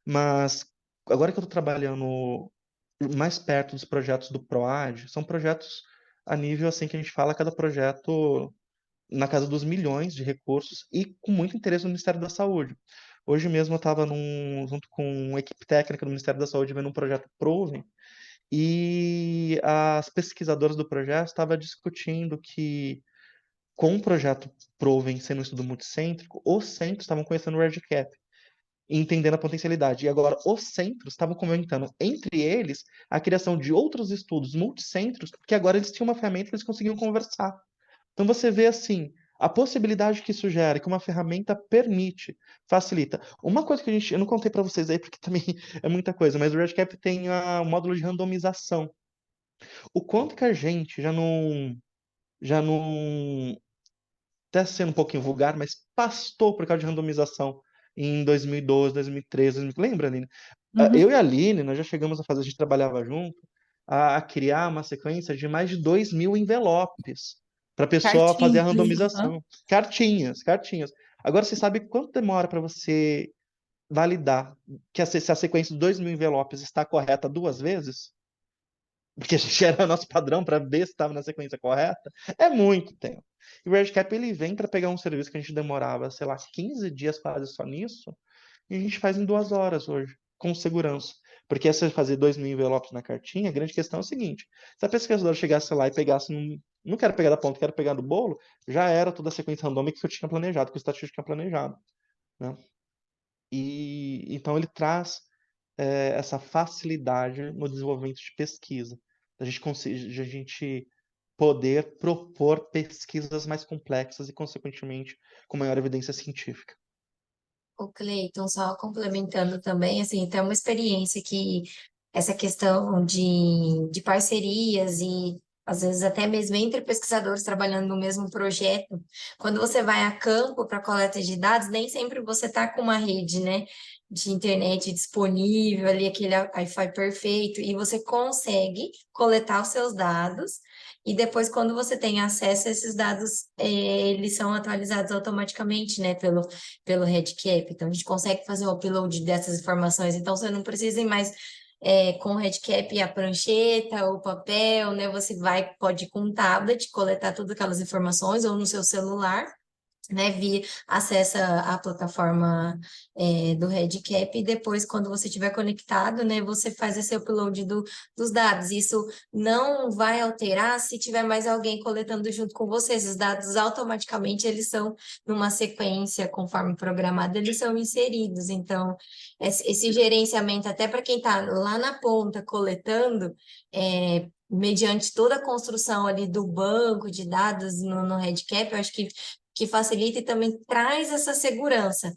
mas agora que eu estou trabalhando mais perto dos projetos do PROAD, são projetos a nível assim que a gente fala, cada projeto na casa dos milhões de recursos e com muito interesse no Ministério da Saúde. Hoje mesmo eu estava junto com uma equipe técnica do Ministério da Saúde vendo um projeto Proven e as pesquisadoras do projeto estavam discutindo que com o projeto Proven sendo um estudo multicêntrico, os centros estavam conhecendo o RedCap e entendendo a potencialidade. E agora os centros estavam comentando entre eles a criação de outros estudos multicentros, porque agora eles tinham uma ferramenta que eles conseguiam conversar. Então você vê assim, a possibilidade que isso gera, que uma ferramenta permite, facilita. Uma coisa que eu não contei para vocês aí, porque também é muita coisa, mas o RedCap tem o módulo de randomização. O quanto que a gente já não, até sendo um pouquinho vulgar, mas pastou por causa de randomização em 2012, 2013, lembra, Aline? Eu e a Aline, nós já chegamos a fazer, a gente trabalhava junto, a criar uma sequência de mais de 2.000 envelopes para a pessoa fazer a Cartinhas. randomização. Cartinhas. Agora, você sabe quanto demora para você validar que se a sequência de 2.000 envelopes está correta 2 vezes? Porque a gente era o nosso padrão para ver se estava na sequência correta? É muito tempo. E o RedCap ele vem para pegar um serviço que a gente demorava, sei lá, 15 dias quase só nisso, e a gente faz em 2 horas hoje, com segurança. Porque se você fazer 2.000 envelopes na cartinha, a grande questão é o seguinte: se a pesquisadora chegasse lá e pegasse não quero pegar da ponta, quero pegar do bolo, já era toda a sequência randômica que eu tinha planejado, que o estatístico tinha planejado, né? E então ele traz essa facilidade no desenvolvimento de pesquisa, de a gente poder propor pesquisas mais complexas e, consequentemente, com maior evidência científica. O Cleiton, só complementando também, assim, tem uma experiência que essa questão de parcerias e às vezes até mesmo entre pesquisadores trabalhando no mesmo projeto, quando você vai a campo para coleta de dados, nem sempre você está com uma rede, né, de internet disponível ali, aquele Wi-Fi perfeito, e você consegue coletar os seus dados. E depois, quando você tem acesso a esses dados, eles são atualizados automaticamente, né, pelo RedCap. Então, a gente consegue fazer o upload dessas informações. Então, você não precisa ir mais com o RedCap a prancheta, o papel, né? Você pode ir com um tablet, coletar todas aquelas informações, ou no seu celular, né, acessa a plataforma do RedCap e depois, quando você estiver conectado, né, você faz esse upload dos dados. Isso não vai alterar se tiver mais alguém coletando junto com você. Esses dados automaticamente eles são numa sequência, conforme programado, eles são inseridos. Então, esse gerenciamento, até para quem está lá na ponta coletando, mediante toda a construção ali do banco de dados no RedCap, eu acho que facilita e também traz essa segurança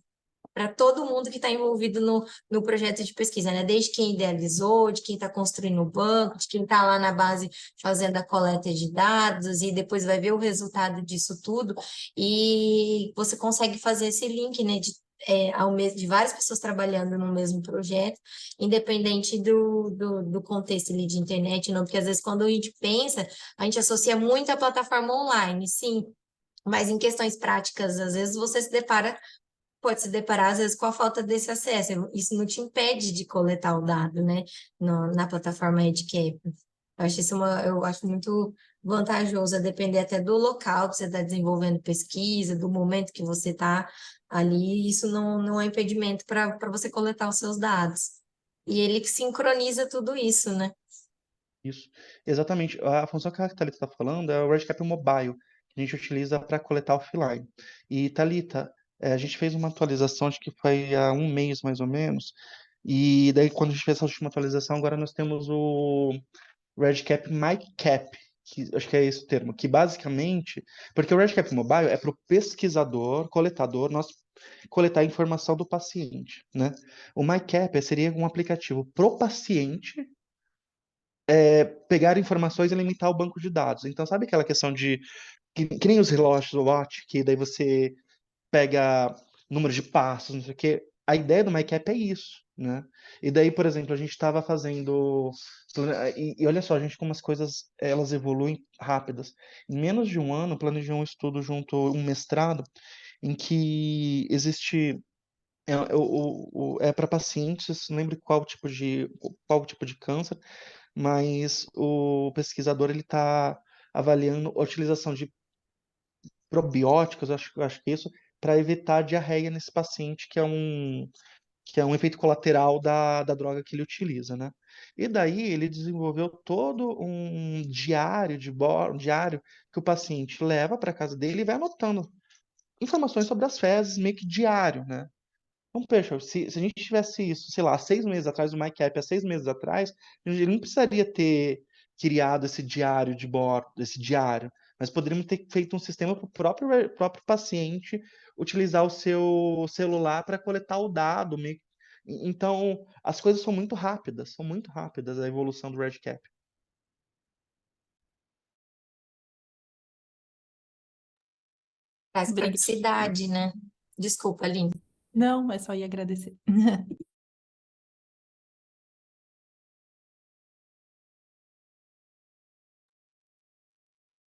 para todo mundo que está envolvido no projeto de pesquisa, né? Desde quem idealizou, de quem está construindo o banco, de quem está lá na base fazendo a coleta de dados e depois vai ver o resultado disso tudo. E você consegue fazer esse link, né? De várias pessoas trabalhando no mesmo projeto, independente do contexto ali de internet, não, porque às vezes quando a gente pensa, a gente associa muito à plataforma online, sim, mas em questões práticas, às vezes você pode se deparar, às vezes, com a falta desse acesso. Isso não te impede de coletar o dado, né, na plataforma RedCap. Eu acho muito vantajoso, a depender até do local que você está desenvolvendo pesquisa, do momento que você está ali, isso não é impedimento para você coletar os seus dados. E ele sincroniza tudo isso, né? Isso, exatamente. A função que a Thalita está falando é o RedCap Mobile, que a gente utiliza para coletar offline. E, Thalita, a gente fez uma atualização, acho que foi há um mês mais ou menos, e daí quando a gente fez essa última atualização, agora nós temos o RedCap MyCap, que acho que é esse o termo, que basicamente, porque o RedCap Mobile é para o pesquisador, coletador, nós coletar a informação do paciente, né? O MyCap seria um aplicativo para o paciente pegar informações e limitar o banco de dados. Então, sabe aquela questão de que nem os relógios do Watch, que daí você pega número de passos, não sei o quê. A ideia do MyCap é isso, né? E daí, por exemplo, a gente estava fazendo e olha só, gente, como as coisas elas evoluem rápidas. Em menos de um ano, planejei um estudo junto, um mestrado, em que existe para pacientes, não lembro qual tipo de câncer, mas o pesquisador ele está avaliando a utilização de probióticos, acho que é isso, para evitar diarreia nesse paciente, que é um efeito colateral da droga que ele utiliza, né? E daí ele desenvolveu todo um diário um diário que o paciente leva para casa dele e vai anotando informações sobre as fezes, meio que diário, né? Então, poxa, se a gente tivesse isso, sei lá, 6 meses atrás, o MyCap há 6 meses atrás, ele não precisaria ter criado esse diário de bordo, esse diário. mas poderíamos ter feito um sistema para o próprio paciente utilizar o seu celular para coletar o dado. Então, as coisas são muito rápidas a evolução do REDCap. Traz Obrigada. praticidade, né? Desculpa, Aline. Não, mas só ia agradecer.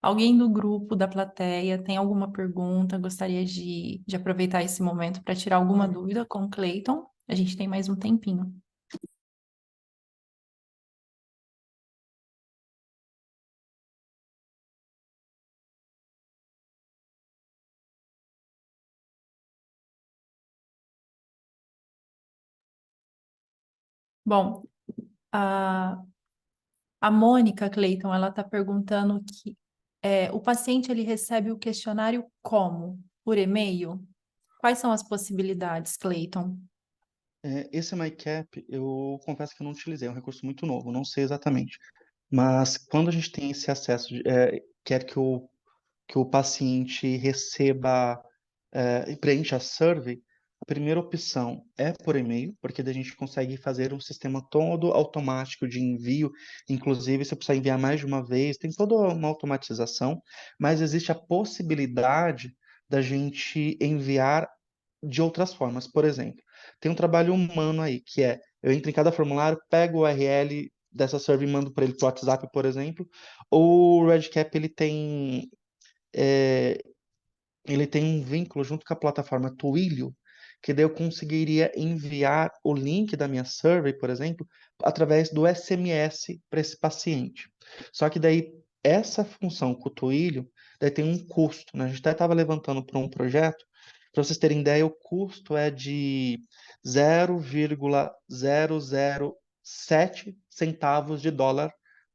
Alguém do grupo, da plateia, tem alguma pergunta? Gostaria de aproveitar esse momento para tirar alguma dúvida com o Cleiton? A gente tem mais um tempinho. Bom, a Mônica, Cleiton, ela está perguntando que o paciente ele recebe o questionário como? Por e-mail? Quais são as possibilidades, Cleiton? Esse MyCap, eu confesso que eu não utilizei, é um recurso muito novo, não sei exatamente. Mas quando a gente tem esse acesso, quer que o paciente receba e preencha a survey, a primeira opção é por e-mail, porque daí a gente consegue fazer um sistema todo automático de envio, inclusive se precisar enviar mais de uma vez, tem toda uma automatização, mas existe a possibilidade da gente enviar de outras formas. Por exemplo, tem um trabalho humano aí, que é, eu entro em cada formulário, pego o URL dessa survey e mando para ele pro WhatsApp, por exemplo, ou o REDCap é, ele tem um vínculo junto com a plataforma Twilio, que daí eu conseguiria enviar o link da minha survey, por exemplo, através do SMS para esse paciente. Só que daí essa função com o Twilio, daí tem um custo, né? A gente até estava levantando para um projeto, para vocês terem ideia, o custo é de 0,007 centavos de dólar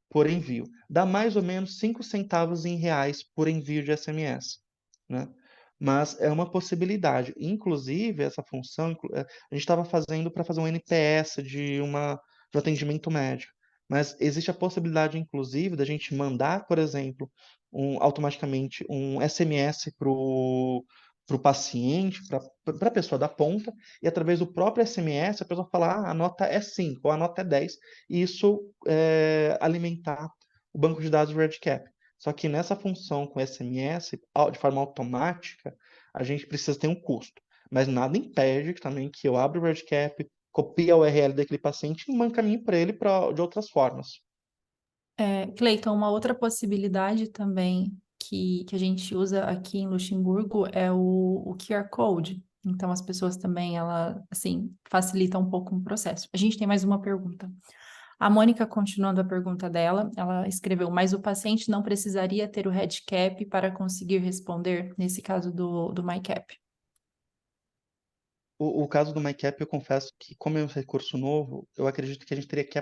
por envio. Dá mais ou menos 5 centavos em reais por envio de SMS, né? Mas é uma possibilidade. Inclusive, essa função, a gente estava fazendo para fazer um NPS de um atendimento médico. Mas existe a possibilidade, inclusive, da gente mandar, por exemplo, automaticamente um SMS para o paciente, para a pessoa da ponta, e através do próprio SMS a pessoa falar, a nota é 5 ou a nota é 10, e isso alimentar o banco de dados REDCap. Só que nessa função com SMS, de forma automática, a gente precisa ter um custo. Mas nada impede também que eu abra o REDCap, copie a URL daquele paciente e encaminhe para ele de outras formas. Cleiton, uma outra possibilidade também que a gente usa aqui em Luxemburgo é o QR Code. Então, as pessoas também, ela, assim, facilita um pouco o processo. A gente tem mais uma pergunta. A Mônica, continuando a pergunta dela, ela escreveu, mas o paciente não precisaria ter o REDCap para conseguir responder, nesse caso do MyCap? O caso do MyCap, eu confesso que, como é um recurso novo, eu acredito que a gente teria que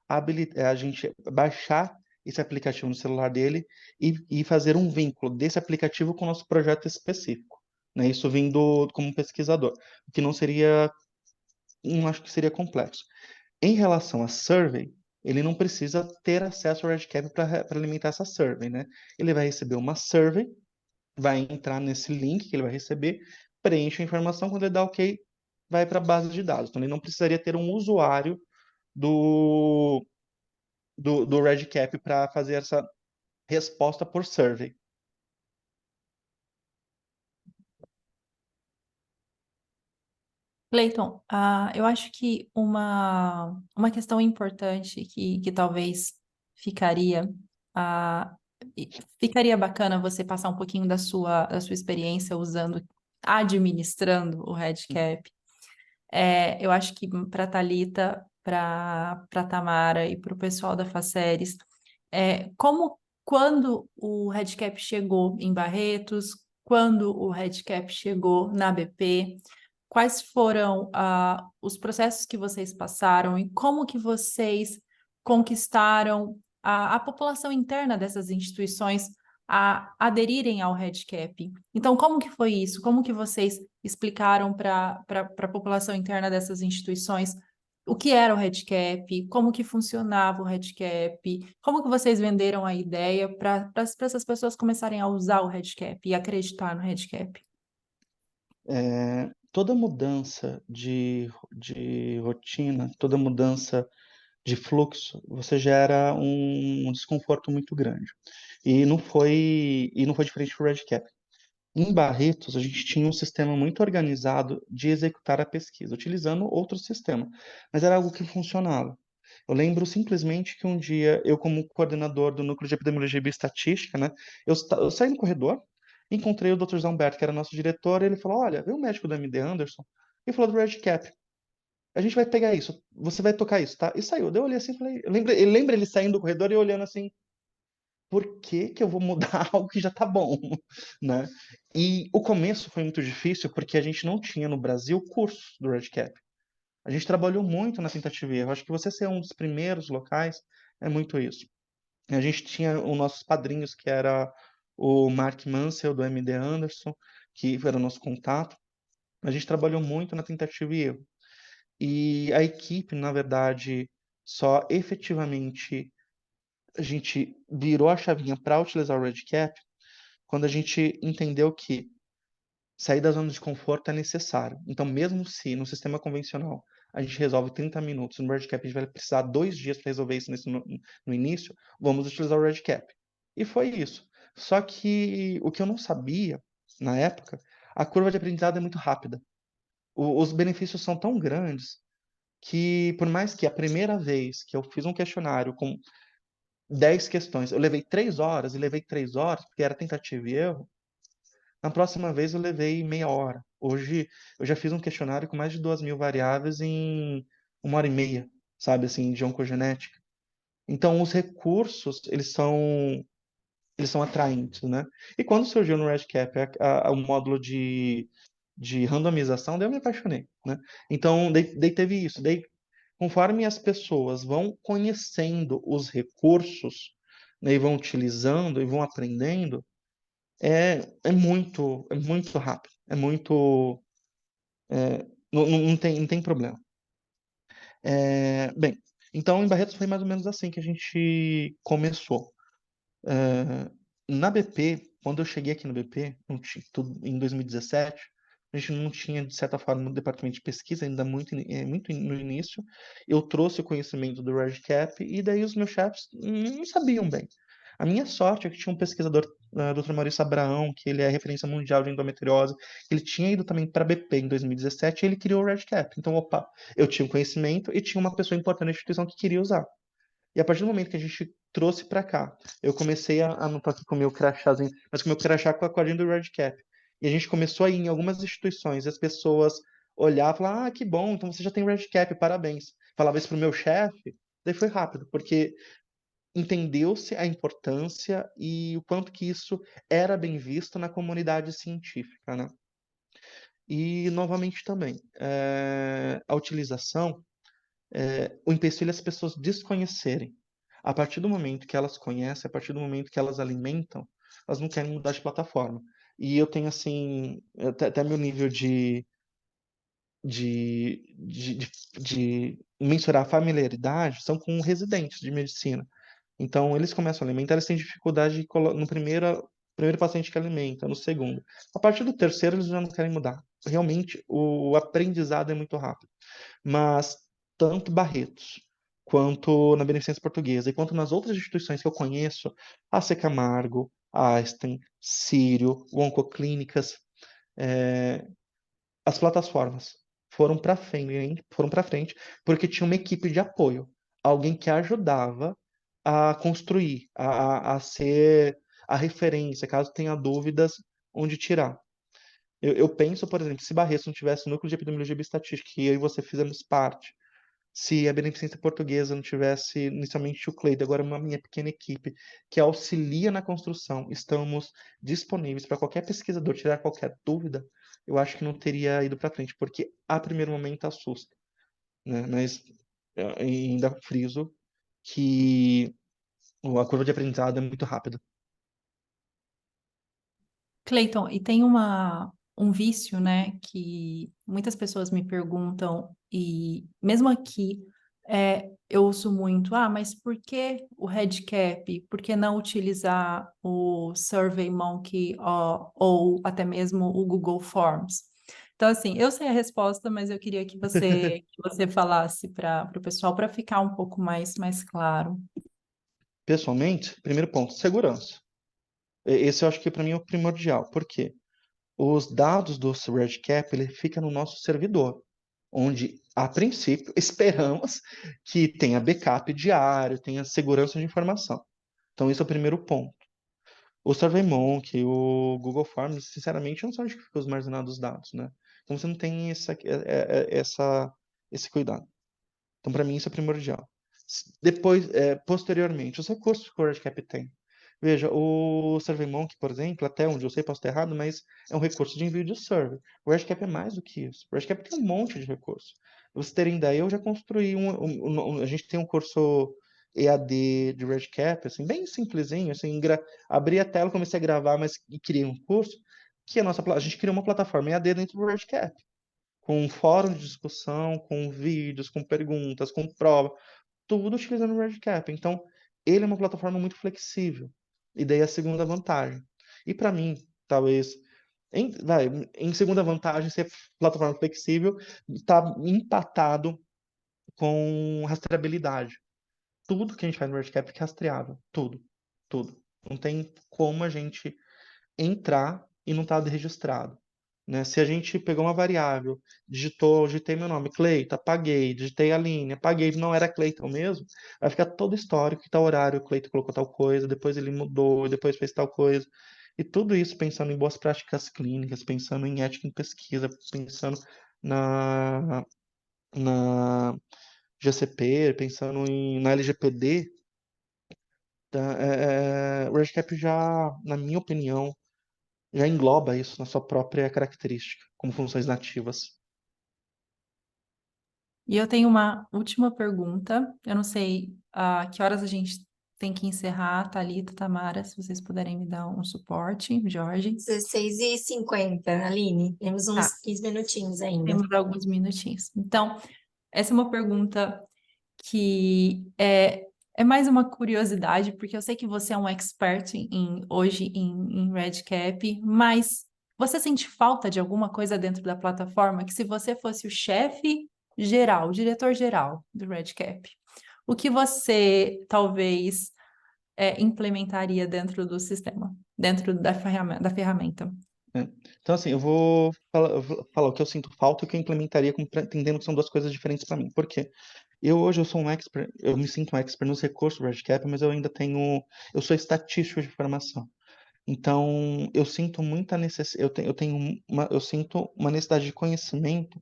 a gente baixar esse aplicativo no celular dele e fazer um vínculo desse aplicativo com o nosso projeto específico, né? Isso vindo como pesquisador, o que não seria, não acho que seria complexo. Em relação à survey, ele não precisa ter acesso ao REDCap para alimentar essa survey, né? Ele vai receber uma survey, vai entrar nesse link que ele vai receber, preenche a informação, quando ele dá OK, vai para a base de dados. Então, ele não precisaria ter um usuário do REDCap para fazer essa resposta por survey. Cleiton, eu acho que uma questão importante que talvez ficaria, ficaria bacana você passar um pouquinho da sua experiência administrando o REDCap. Eu acho que para a Thalita, para a Tamara e para o pessoal da Faceres, quando o REDCap chegou em Barretos, quando o REDCap chegou na BP, quais foram os processos que vocês passaram e como que vocês conquistaram a população interna dessas instituições a aderirem ao REDCap? Então, como que foi isso? Como que vocês explicaram para a população interna dessas instituições o que era o RedCap, como que funcionava o RedCap, como que vocês venderam a ideia para essas pessoas começarem a usar o RedCap e acreditar no RedCap. Toda mudança de rotina, toda mudança de fluxo, você gera um desconforto muito grande. E não foi diferente do RedCap. Em Barretos, a gente tinha um sistema muito organizado de executar a pesquisa, utilizando outro sistema, mas era algo que funcionava. Eu lembro simplesmente que um dia, eu, como coordenador do Núcleo de Epidemiologia e Bioestatística, né, eu saí no corredor, encontrei o Dr. Zé Humberto, que era nosso diretor, e ele falou: Olha, veio o médico do MD Anderson e falou do RedCap. A gente vai pegar isso, você vai tocar isso, tá? E saiu. Daí eu olhei assim e falei: lembra ele saindo do corredor e eu olhando assim, por que que eu vou mudar algo que já tá bom, né? E o começo foi muito difícil porque a gente não tinha no Brasil curso do RedCap. A gente trabalhou muito na tentativa e erro. Acho que você ser um dos primeiros locais é muito isso. A gente tinha os nossos padrinhos, que era o Mark Mansell, do MD Anderson, que era o nosso contato. A gente trabalhou muito na tentativa e erro. E a equipe, na verdade, só efetivamente a gente virou a chavinha para utilizar o RedCap quando a gente entendeu que sair da zona de conforto é necessário. Então, mesmo se no sistema convencional a gente resolve 30 minutos, no RedCap a gente vai precisar 2 dias para resolver isso no início, vamos utilizar o RedCap. E foi isso. Só que o que eu não sabia na época, a curva de aprendizado é muito rápida. Os benefícios são tão grandes que, por mais que a primeira vez que eu fiz um questionário com 10 questões, eu levei 3 horas, e levei 3 horas porque era tentativa e erro, na próxima vez eu levei meia hora. Hoje eu já fiz um questionário com mais de 2.000 variáveis em 1 hora e meia, sabe, assim, de oncogenética. Então os recursos, eles são atraentes, né? E quando surgiu no RedCap o módulo de randomização, daí eu me apaixonei, né? Então, daí teve isso. Daí, conforme as pessoas vão conhecendo os recursos, né, e vão utilizando e vão aprendendo, é muito rápido, não tem problema. Bem, então em Barretos foi mais ou menos assim que a gente começou. É, Na BP, quando eu cheguei aqui no BP, em 2017, a gente não tinha, de certa forma, um departamento de pesquisa, ainda muito no início. Eu trouxe o conhecimento do RedCap e daí os meus chefes não sabiam bem. A minha sorte é que tinha um pesquisador, Dr. Maurício Abraão, que ele é referência mundial de endometriose. Ele tinha ido também para a BP em 2017 e ele criou o RedCap. Então, opa, eu tinha o conhecimento e tinha uma pessoa importante na instituição que queria usar. E a partir do momento que a gente trouxe para cá, eu comecei a não tô aqui com o meu crachazinho, mas com o meu crachá com a cordinha do RedCap. E a gente começou a ir em algumas instituições, e as pessoas olhavam e falavam: Ah, que bom, então você já tem RedCap, parabéns. Falava isso pro meu chefe, daí foi rápido, porque entendeu-se a importância e o quanto que isso era bem visto na comunidade científica, né? E, novamente, também, a utilização, o empecilho é as pessoas desconhecerem. A partir do momento que elas conhecem, a partir do momento que elas alimentam, elas não querem mudar de plataforma. E eu tenho, assim, até meu nível de mensurar a familiaridade são com residentes de medicina. Então, eles começam a alimentar, eles têm dificuldade no primeiro paciente que alimenta, no segundo. A partir do terceiro, eles já não querem mudar. Realmente, o aprendizado é muito rápido. Mas tanto Barretos, quanto na Beneficência Portuguesa, e quanto nas outras instituições que eu conheço, a C. Camargo, a Einstein, Sírio, o Oncoclínicas, é, as plataformas foram para frente, porque tinha uma equipe de apoio, alguém que ajudava a construir, a ser a referência, caso tenha dúvidas, onde tirar. Eu penso, por exemplo, se Barretos não tivesse o núcleo de epidemiologia e bioestatística, que eu e você fizemos parte, se a Beneficência Portuguesa não tivesse inicialmente o Cleide, agora uma minha pequena equipe que auxilia na construção, estamos disponíveis para qualquer pesquisador tirar qualquer dúvida, eu acho que não teria ido para frente, porque a primeiro momento assusta, né? Mas ainda friso que a curva de aprendizado é muito rápida. Cleiton, e tem uma um vício, né, que muitas pessoas me perguntam, e mesmo aqui eu uso muito, mas por que o Redcap? Por que não utilizar o SurveyMonkey ou até mesmo o Google Forms? Então, assim, eu sei a resposta, mas eu queria que você falasse para o pessoal para ficar um pouco mais claro. Pessoalmente, primeiro ponto, segurança. Esse eu acho que para mim é o primordial. Por quê? Os dados do Redcap, ele fica no nosso servidor, onde, a princípio, esperamos que tenha backup diário, tenha segurança de informação. Então, esse é o primeiro ponto. O SurveyMonkey, o Google Forms, sinceramente, não são onde que ficam armazenados os dados, né? Então, você não tem esse cuidado. Então, para mim, isso é primordial. Depois, posteriormente, os recursos que o Redcap tem. Veja, o SurveyMonkey, por exemplo, até onde eu sei, posso estar errado, mas é um recurso de envio de server. O Redcap é mais do que isso. O Redcap tem um monte de recursos. Pra vocês terem ideia, eu já construí a gente tem um curso EAD de Redcap, assim, bem simplesinho, assim, abri a tela, comecei a gravar, mas e criei um curso que a gente criou uma plataforma EAD dentro do Redcap, com um fórum de discussão, com vídeos, com perguntas, com prova, tudo utilizando o Redcap. Então, ele é uma plataforma muito flexível. E daí a segunda vantagem. E para mim, talvez, em segunda vantagem, ser plataforma flexível está empatado com rastreabilidade. Tudo que a gente faz no Redcap é rastreável. Tudo. Tudo. Não tem como a gente entrar e não estar registrado. Né? Se a gente pegou uma variável, digitei meu nome, Cleiton, apaguei, digitei a linha, apaguei, não era Cleiton mesmo, vai ficar todo o histórico, que tal horário o Cleiton colocou tal coisa, depois ele mudou, depois fez tal coisa. E tudo isso pensando em boas práticas clínicas, pensando em ética em pesquisa, pensando na, na GCP, pensando na LGPD, tá? O RegCap já, na minha opinião, já engloba isso na sua própria característica, como funções nativas. E eu tenho uma última pergunta. Eu não sei a que horas a gente tem que encerrar, Thalita, Tamara, se vocês puderem me dar um suporte, Jorge. 16h50, Aline. Temos Tá, uns 15 minutinhos ainda. temos alguns minutinhos. Então, essa é uma pergunta que é mais uma curiosidade, porque eu sei que você é um expert hoje em Redcap, mas você sente falta de alguma coisa dentro da plataforma que se você fosse o chefe geral, o diretor geral do Redcap, o que você talvez implementaria dentro do sistema, dentro da ferramenta? Né? Então, assim, eu vou falar o que eu sinto falta e o que eu implementaria, entendendo que são duas coisas diferentes para mim. Por quê? Hoje eu sou um expert, eu me sinto um expert nos recursos do Redcap, mas eu sou estatístico de formação. Então, eu sinto muita necessidade, eu sinto uma necessidade de conhecimento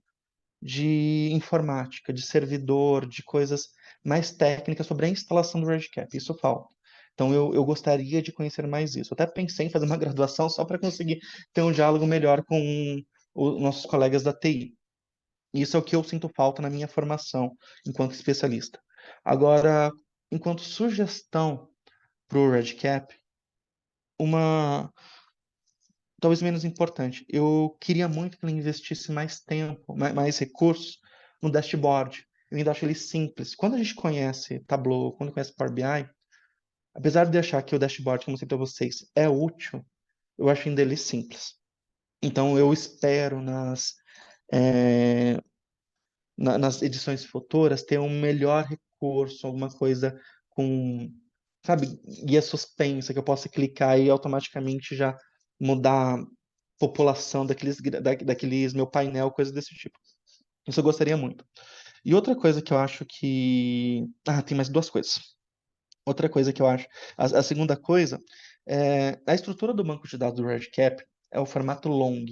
de informática, de servidor, de coisas mais técnicas sobre a instalação do Redcap. Isso falta. Então, eu gostaria de conhecer mais isso. Eu até pensei em fazer uma graduação só para conseguir ter um diálogo melhor com os nossos colegas da TI. Isso é o que eu sinto falta na minha formação enquanto especialista. Agora, enquanto sugestão para o Redcap, uma talvez menos importante, eu queria muito que ele investisse mais tempo, mais recursos no dashboard. Eu ainda acho ele simples. Quando a gente conhece Tableau, quando conhece Power BI, apesar de achar que o dashboard, como eu mostrei para vocês, é útil, eu acho ainda ele simples. Então, eu espero eh, nas edições futuras ter um melhor recurso, alguma coisa com, sabe, guia suspensa, que eu possa clicar e automaticamente já mudar a população daqueles meu painel, coisa desse tipo. Isso eu gostaria muito. E outra coisa que eu acho que. Tem mais duas coisas. Outra coisa que eu acho. A segunda coisa é a estrutura do banco de dados do Redcap é o formato long.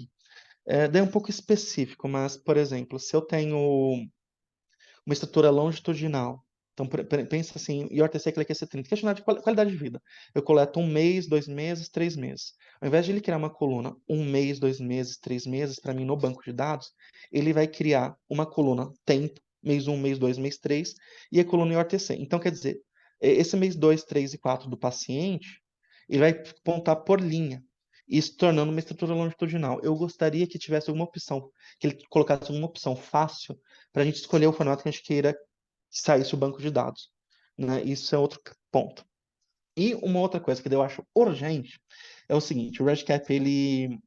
Daí é um pouco específico, mas, por exemplo, se eu tenho uma estrutura longitudinal. Então, pensa assim, IORTC ele quer ser 30. Questionário de qualidade de vida. Eu coleto 1 mês, 2 meses, 3 meses. Ao invés de ele criar uma coluna 1 mês, 2 meses, 3 meses, para mim, no banco de dados, ele vai criar uma coluna tempo, mês 1, mês 2, mês 3, e a coluna IORTC. Então, quer dizer, esse mês 2, 3 e 4 do paciente, ele vai pontar por linha. e se tornando uma estrutura longitudinal. Eu gostaria que tivesse alguma opção, que ele colocasse alguma opção fácil para a gente escolher o formato que a gente queira que saísse o banco de dados, né? Isso é outro ponto. E uma outra coisa que eu acho urgente é o seguinte: o RegCap ele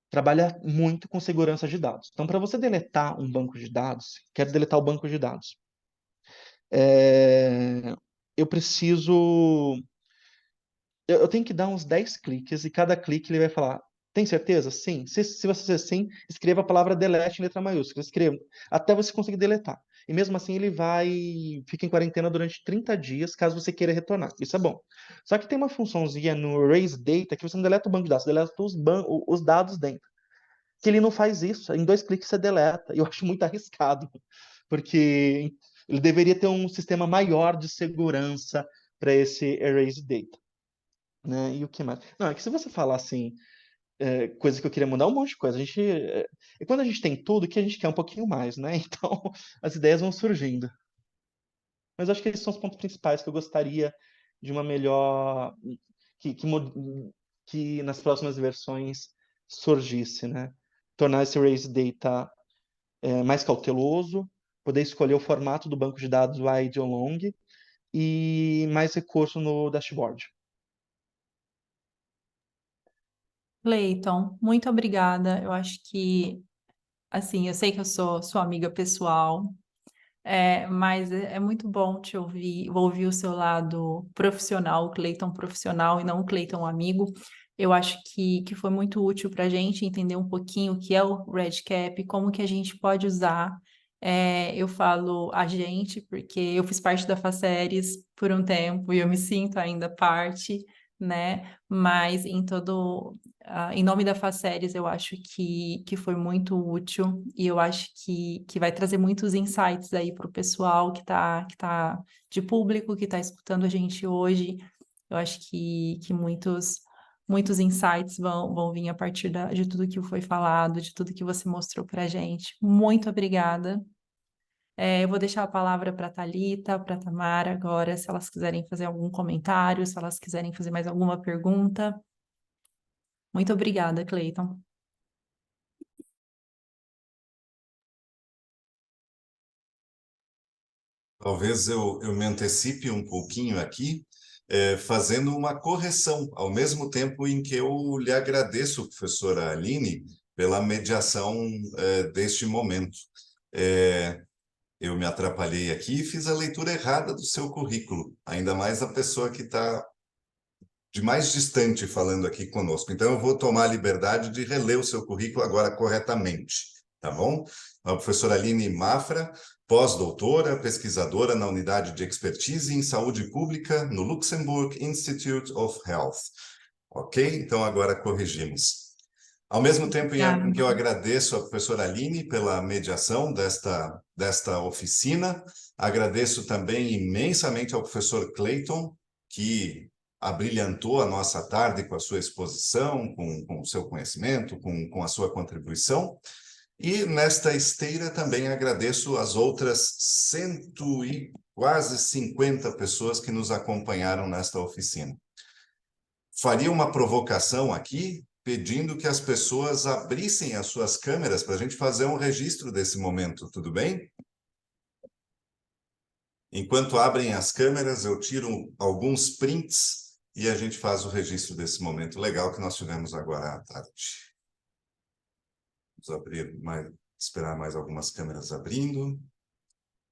trabalha muito com segurança de dados. Então, para você deletar um banco de dados, quero deletar o banco de dados, eu preciso. Eu tenho que dar uns 10 cliques e cada clique ele vai falar: tem certeza? Sim. Se você dizer sim, escreva a palavra delete em letra maiúscula. Escreva até você conseguir deletar. E mesmo assim ele fica em quarentena durante 30 dias, caso você queira retornar. Isso é bom. Só que tem uma funçãozinha no Erase Data que você não deleta o banco de dados, você deleta os dados dentro. Que ele não faz isso. Em 2 cliques você deleta. Eu acho muito arriscado, porque ele deveria ter um sistema maior de segurança para esse Erase Data. Né? E o que mais? Não, é que se você falar assim, coisa que eu queria mudar, um monte de coisa. E quando a gente tem tudo, que a gente quer um pouquinho mais, né? Então, as ideias vão surgindo. Mas acho que esses são os pontos principais que eu gostaria de uma melhor... Que nas próximas versões surgisse, né? Tornar esse Raise Data mais cauteloso, poder escolher o formato do banco de dados wide ou long, e mais recurso no dashboard. Cleiton, muito obrigada. Eu acho que, assim, eu sei que eu sou sua amiga pessoal, mas é muito bom te ouvir, ouvir o seu lado profissional, o Cleiton profissional e não o Cleiton amigo. Eu acho que foi muito útil para a gente entender um pouquinho o que é o RegCap, como que a gente pode usar. Eu falo a gente, porque eu fiz parte da Faceres por um tempo e eu me sinto ainda parte, né? Mas em nome da Faceres, eu acho que foi muito útil e eu acho que vai trazer muitos insights aí para o pessoal que tá de público, que está escutando a gente hoje. Eu acho que muitos insights vão vir a partir de tudo que foi falado, de tudo que você mostrou para a gente. Muito obrigada. Eu vou deixar a palavra para a Thalita, para a Tamara agora, se elas quiserem fazer algum comentário, se elas quiserem fazer mais alguma pergunta. Muito obrigada, Cleiton. Talvez eu me antecipe um pouquinho aqui, fazendo uma correção, ao mesmo tempo em que eu lhe agradeço, professora Aline, pela mediação deste momento. Eu me atrapalhei aqui e fiz a leitura errada do seu currículo, ainda mais a pessoa que está de mais distante falando aqui conosco. Então, eu vou tomar a liberdade de reler o seu currículo agora corretamente, tá bom? A professora Aline Mafra, pós-doutora, pesquisadora na Unidade de Expertise em Saúde Pública no Luxembourg Institute of Health. Ok? Então, agora corrigimos. Ao mesmo tempo em que eu agradeço a professora Aline pela mediação desta oficina, agradeço também imensamente ao professor Cleiton, que abrilhantou a nossa tarde com a sua exposição, com o seu conhecimento, com a sua contribuição. E nesta esteira também agradeço as outras quase 50 pessoas que nos acompanharam nesta oficina. Faria uma provocação aqui, pedindo que as pessoas abrissem as suas câmeras para a gente fazer um registro desse momento, tudo bem? Enquanto abrem as câmeras, eu tiro alguns prints e a gente faz o registro desse momento legal que nós tivemos agora à tarde. Vamos esperar mais algumas câmeras abrindo.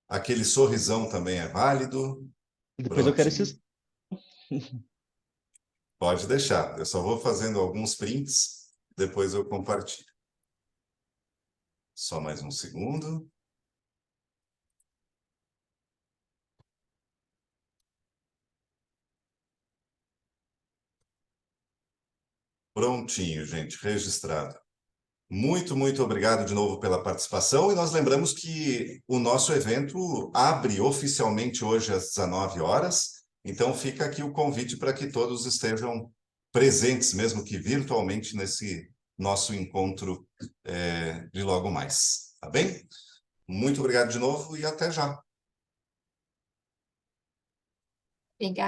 Aquele sorrisão também é válido. E depois eu quero Prontinho. Pode deixar. Eu só vou fazendo alguns prints, depois eu compartilho. Só mais um segundo. Prontinho, gente, registrado. Muito, muito obrigado de novo pela participação e nós lembramos que o nosso evento abre oficialmente hoje às 19 horas, então fica aqui o convite para que todos estejam presentes, mesmo que virtualmente, nesse nosso encontro de logo mais, tá bem? Muito obrigado de novo e até já. Obrigada.